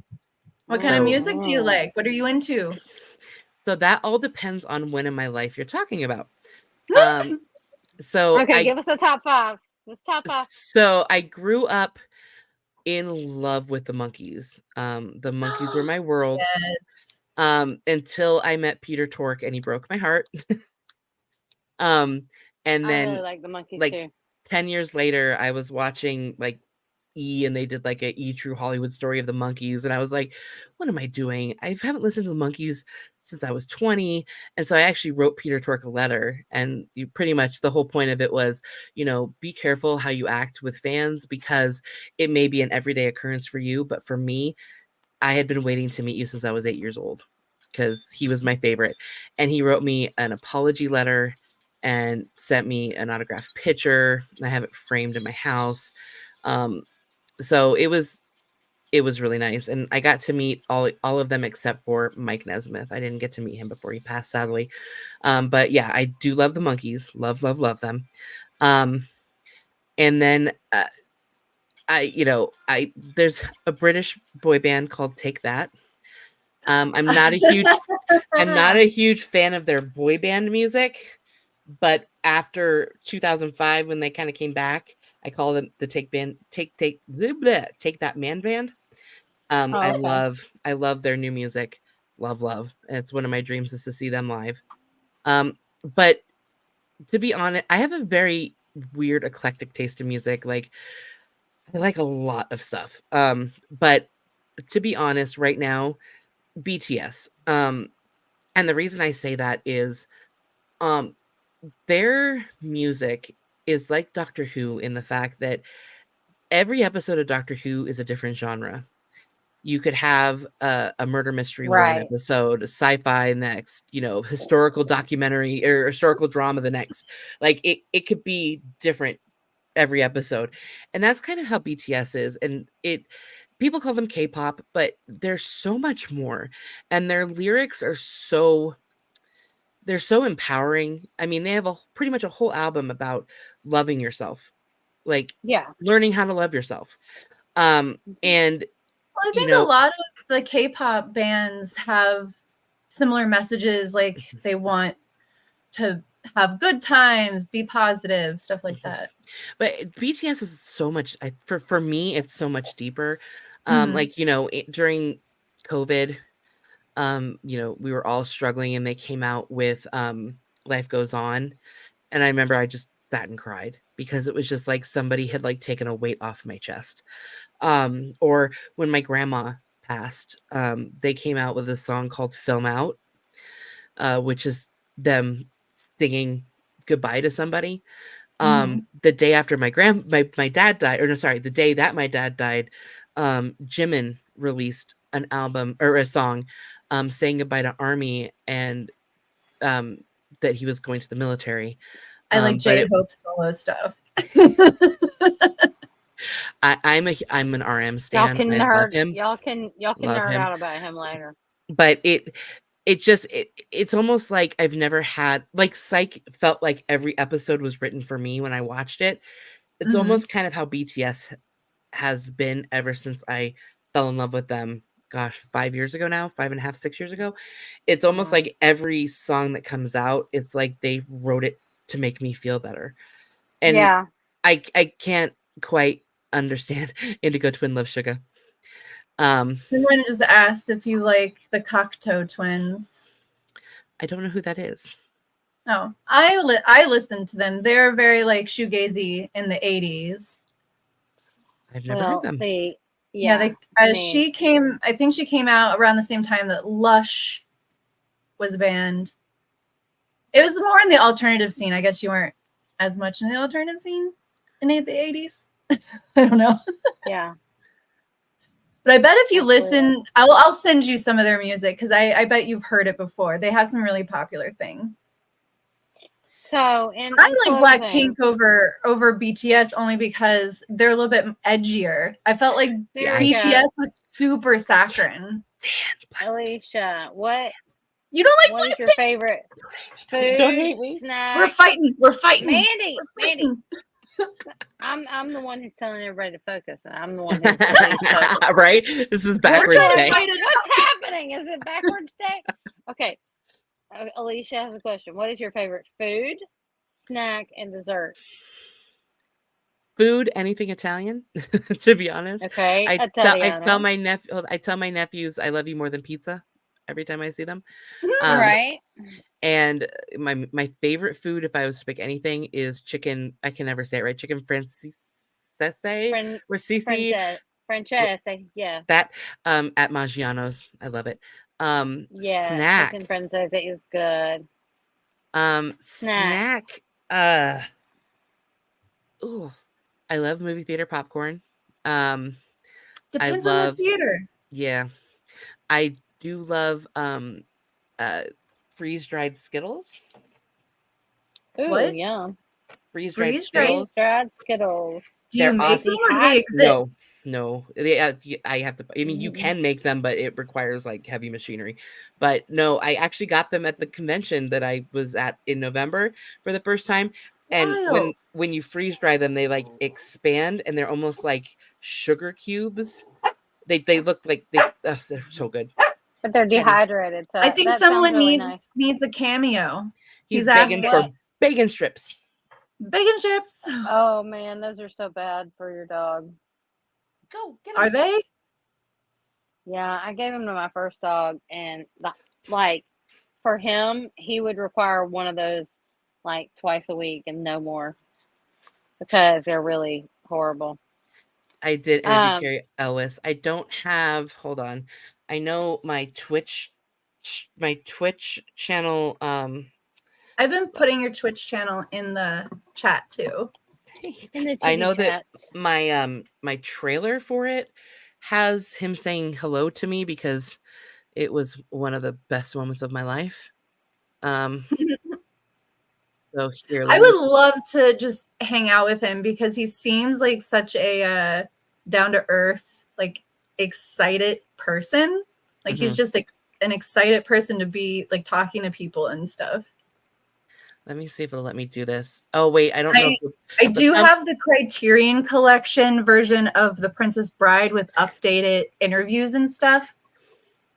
Speaker 2: What kind of music do you like? What are you into?
Speaker 3: So that all depends on when in my life you're talking about. So
Speaker 1: give us a top 5. Let's top 5.
Speaker 3: So I grew up in love with the Monkees. The Monkees were my world.
Speaker 2: Yes.
Speaker 3: until I met Peter Tork and he broke my heart. And
Speaker 1: I
Speaker 3: then
Speaker 1: really like the Monkees
Speaker 3: like
Speaker 1: too.
Speaker 3: 10 years later, I was watching like E, and they did like a E True Hollywood Story of the Monkees, and I was like, what am I doing? I haven't listened to the Monkees since I was 20. And so I actually wrote Peter Tork a letter, and pretty much the whole point of it was, be careful how you act with fans, because it may be an everyday occurrence for you, but for me, I had been waiting to meet you since I was 8 years old, because he was my favorite. And he wrote me an apology letter and sent me an autographed picture. I have it framed in my house. So it was really nice, and I got to meet all of them except for Mike Nesmith. I didn't get to meet him before he passed, sadly. But yeah, I do love the Monkees. Love, love, love them. And then there's a British boy band called Take That. I'm not a huge fan of their boy band music, but after 2005, when they kind of came back, I call them the Take That Man Band. I love their new music. Love. And it's one of my dreams is to see them live. But to be honest, I have a very weird eclectic taste in music. Like, I like a lot of stuff. But to be honest, right now, BTS. And the reason I say that is their music is like Doctor Who, in the fact that every episode of Doctor Who is a different genre. You could have a murder mystery one
Speaker 1: Right.
Speaker 3: episode, a sci-fi next, historical documentary or historical drama the next. Like it could be different every episode. And that's kind of how BTS is. And people call them K-pop, but there's so much more. And their lyrics are they're so empowering. I mean, they have pretty much a whole album about loving yourself, like learning how to love yourself. And
Speaker 2: I think a lot of the K-pop bands have similar messages, like they want to have good times, be positive, stuff like that.
Speaker 3: But BTS is so much, for me, it's so much deeper. Like, during COVID, we were all struggling, and they came out with Life Goes On. And I remember I just sat and cried, because it was just like somebody had like taken a weight off my chest. Or when my grandma passed, they came out with a song called Film Out, which is them singing goodbye to somebody. The day after my dad died, or no, sorry, the day that my dad died, Jimin released an album or a song saying goodbye to Army, and that he was going to the military.
Speaker 2: I like J-Hope's solo stuff.
Speaker 3: I'm an RM stan.
Speaker 1: Y'all can
Speaker 3: I love him.
Speaker 1: Y'all can nerd out about him later.
Speaker 3: But it's almost like I've never had, like, Psych felt like every episode was written for me when I watched it. It's almost kind of how BTS has been ever since I fell in love with them. Gosh, 5 years ago now, 5.5, 6 years ago. It's almost like every song that comes out, it's like they wrote it to make me feel better. And I can't quite understand Indigo Twin Love Sugar.
Speaker 2: Someone just asked if you like the Cocteau Twins.
Speaker 3: I don't know who that is.
Speaker 2: Oh, I listened to them. They're very like shoegazy in the 80s.
Speaker 3: I've never heard them.
Speaker 2: She came out around the same time that Lush was a band. It was more in the alternative scene. I guess you weren't as much in the alternative scene in the 80s. I don't know.
Speaker 1: Yeah.
Speaker 2: But I bet if you listen, I'll send you some of their music, because I bet you've heard it before. They have some really popular things.
Speaker 1: So, I
Speaker 2: like Blackpink over BTS only because they're a little bit edgier. I felt like BTS was super saccharine.
Speaker 1: Alicia, what?
Speaker 2: You don't like
Speaker 1: what is your favorite food?
Speaker 3: Don't hate me.
Speaker 1: Snack?
Speaker 2: We're fighting.
Speaker 1: Mandy. I'm the one who's telling everybody to focus, and I'm the one who's focused.
Speaker 3: Right? This is backwards day.
Speaker 1: What's happening? Is it backwards day? Okay. Alicia has a question. What is your favorite food, snack, and dessert?
Speaker 3: Food, anything Italian, to be honest.
Speaker 1: Okay.
Speaker 3: I tell my nephews I love you more than pizza. every time I see them.
Speaker 1: Right.
Speaker 3: And my favorite food, if I was to pick anything, is chicken. I can never say it right. Chicken francese or Sisi.
Speaker 1: Francese. Yeah.
Speaker 3: That at Maggiano's. I love it.
Speaker 1: Yeah.
Speaker 3: Snack.
Speaker 1: Chicken francese is good.
Speaker 3: Snack. Ooh, I love movie theater popcorn.
Speaker 2: Depends
Speaker 3: I
Speaker 2: on the
Speaker 3: love,
Speaker 2: theater.
Speaker 3: yeah, I do love freeze-dried Skittles.
Speaker 1: Ooh,
Speaker 2: What?
Speaker 1: yum.
Speaker 3: Freeze-dried
Speaker 2: Freeze-dried?
Speaker 3: Skittles.
Speaker 1: Freeze-dried Skittles.
Speaker 2: Do you
Speaker 3: They're
Speaker 2: make
Speaker 3: awesome.
Speaker 2: them or do they exist?
Speaker 3: No. I have to. I mean, you
Speaker 1: Mhm.
Speaker 3: can make them, but it requires like heavy machinery. But no, I actually got them at the convention that I was at in November for the first time. And
Speaker 2: Wild.
Speaker 3: when you freeze dry them, they like expand and they're almost like sugar cubes. They look like they're so good.
Speaker 1: But they're
Speaker 3: Teddy.
Speaker 1: dehydrated. So
Speaker 2: I think
Speaker 1: that
Speaker 2: someone
Speaker 1: sounds really
Speaker 2: needs
Speaker 1: nice.
Speaker 2: a cameo.
Speaker 3: He's
Speaker 2: asking
Speaker 3: begging for bacon strips.
Speaker 2: bacon chips.
Speaker 1: Oh man, those are so bad for your dog.
Speaker 3: Go get
Speaker 2: Are they?
Speaker 1: Yeah, I gave him to my first dog, and like for him, he would require one of those like twice a week and no more because they're really horrible.
Speaker 3: I did interview Carrie Ellis. I don't have. Hold on. I know my Twitch channel.
Speaker 2: I've been putting your Twitch channel in the chat too.
Speaker 1: In the
Speaker 3: I know
Speaker 1: chat.
Speaker 3: that my trailer for it has him saying hello to me because it was one of the best moments of my life. So here,
Speaker 2: I would love to just hang out with him because he seems like such a down to earth, like excited person. Like he's just an excited person to be like talking to people and stuff.
Speaker 3: Let me see if it'll let me do this. Oh wait, I don't know.
Speaker 2: I do have the Criterion Collection version of The Princess Bride with updated interviews and stuff.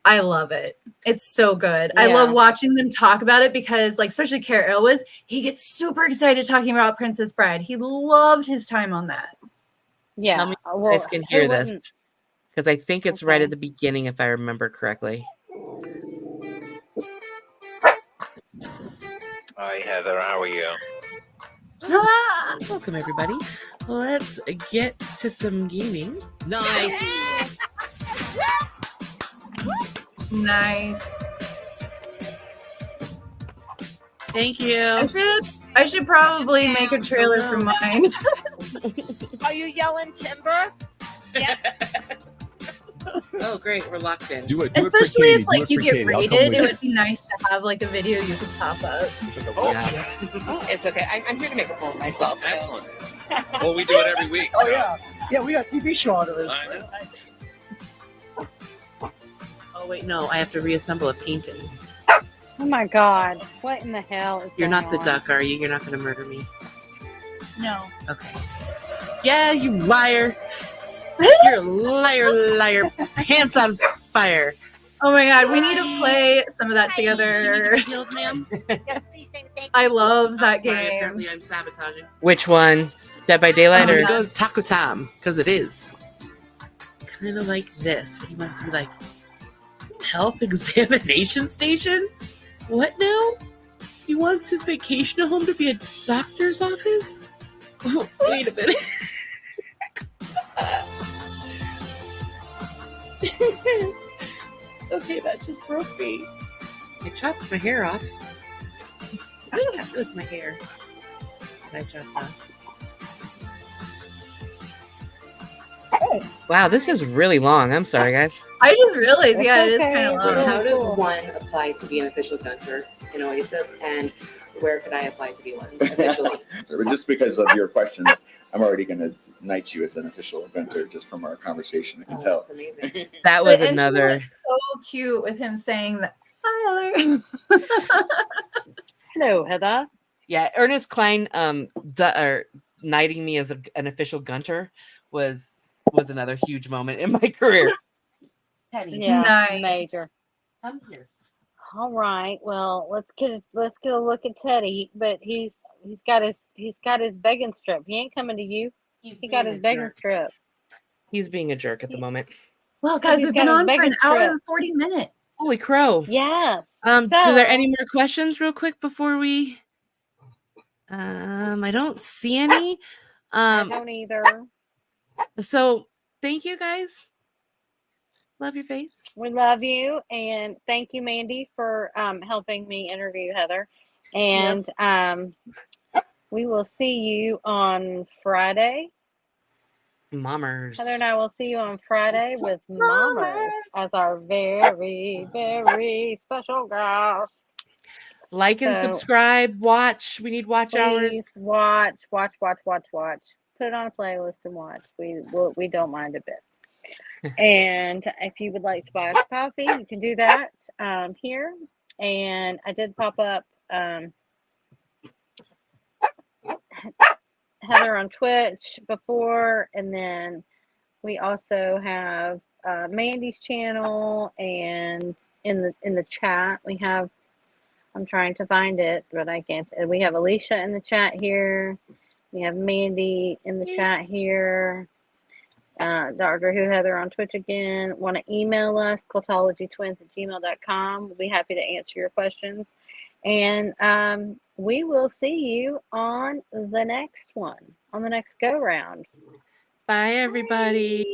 Speaker 2: I love it. It's so good.
Speaker 1: Yeah.
Speaker 2: I love watching them talk about it because, like, especially Cara Elwes, he gets super excited talking about Princess Bride. He loved his time on that.
Speaker 1: Yeah.
Speaker 3: Tell me if you guys can hear this because I think it's right at the beginning, if I remember correctly.
Speaker 4: Hi, Heather. How are you?
Speaker 3: Welcome, everybody. Let's get to some gaming.
Speaker 5: Nice.
Speaker 2: Nice.
Speaker 3: Thank you.
Speaker 2: I should probably make a trailer for mine.
Speaker 6: Are you yelling timber? Yep.
Speaker 3: Oh, great. We're locked in.
Speaker 5: Do it
Speaker 2: Especially if
Speaker 5: for
Speaker 2: like you
Speaker 5: Katie.
Speaker 2: get
Speaker 5: I'll come
Speaker 2: rated,
Speaker 5: with
Speaker 2: it
Speaker 5: you.
Speaker 2: would be nice to have like a video you could pop up.
Speaker 3: Yeah.
Speaker 7: Oh, it's okay. I'm here to make a fool of myself.
Speaker 4: Excellent. Well, we do it every week.
Speaker 8: Oh
Speaker 4: so-
Speaker 8: yeah, yeah. We got a TV show out of it.
Speaker 4: I know.
Speaker 3: Oh, wait. No, I have to reassemble a painting.
Speaker 1: Oh my God! What in the hell is
Speaker 3: You're
Speaker 1: going
Speaker 3: not the
Speaker 1: on?
Speaker 3: duck, are you? You're not going to murder me?
Speaker 6: No.
Speaker 3: Okay. Yeah, you liar. You're a liar. Pants on fire.
Speaker 2: Oh my god, we need to play some of that together.
Speaker 3: Healed, ma'am?
Speaker 6: Yes, please thank
Speaker 2: I love that
Speaker 3: Sorry,
Speaker 2: game.
Speaker 3: apparently I'm sabotaging. Which one? Dead by Daylight
Speaker 2: Oh,
Speaker 3: or
Speaker 2: yeah.
Speaker 3: go Taco Time? Because it is. It's kind of like this. What do you want to do? Like health examination station? What now? He wants his vacation home to be a doctor's office? Oh, wait a minute. Okay, that just broke me. I chopped my hair off. That was my hair. I chopped off. Wow, this is really long. I'm sorry, guys.
Speaker 2: I just realized,
Speaker 1: It's
Speaker 2: yeah, it is
Speaker 1: okay.
Speaker 2: kind of
Speaker 1: It's
Speaker 2: long.
Speaker 1: really
Speaker 9: How does
Speaker 1: cool.
Speaker 9: one apply to be an official gunter in Oasis, and where could I apply to be one officially?
Speaker 10: Just because of your questions, I'm already going to knight you as an official gunter just from our conversation. I can
Speaker 9: Oh,
Speaker 10: tell.
Speaker 9: that's amazing.
Speaker 3: That was
Speaker 2: The intro
Speaker 3: another.
Speaker 2: is so cute with him saying that. Hi, Heather.
Speaker 1: Hello, Heather.
Speaker 3: Yeah, Ernest Klein knighting me as an official gunter was another huge moment in my career. Teddy,
Speaker 1: Yeah,
Speaker 2: Nice.
Speaker 1: major.
Speaker 3: come here.
Speaker 1: All right. Well, let's get a look at Teddy. But he's got his begging strip. He ain't coming to you. He got his begging strip.
Speaker 3: He's being a jerk at the moment.
Speaker 2: Well, guys,
Speaker 1: He's
Speaker 2: we've
Speaker 1: got
Speaker 2: been
Speaker 1: his
Speaker 2: on for an
Speaker 1: begging
Speaker 2: hour
Speaker 1: strip.
Speaker 2: and 40 minutes.
Speaker 3: Holy crow.
Speaker 1: Yes.
Speaker 3: Do there
Speaker 1: So-
Speaker 3: any more questions real quick before we I don't see any.
Speaker 1: I don't either.
Speaker 3: So thank you guys. Love your face.
Speaker 1: We love you, and thank you, Mandy, for helping me interview Heather. And we will see you on Friday.
Speaker 3: Mommers.
Speaker 1: Heather and I will see you on Friday with Mommers as our very, very special guest.
Speaker 3: Like and subscribe. Watch. We need watch hours.
Speaker 1: Please watch. Put it on a playlist and watch. We don't mind a bit. And if you would like to buy us coffee, you can do that here. And I did pop up Heather on Twitch before, and then we also have Mandy's channel, and in the chat we have, I'm trying to find it, but I can't. We have Alicia in the chat here. We have Mandy in the chat here. DrWhoHeather on Twitch again. Want to email us, cultologytwins@gmail.com. We'll be happy to answer your questions. And we will see you on the next one, on the next go round.
Speaker 3: Bye, everybody.
Speaker 1: Bye.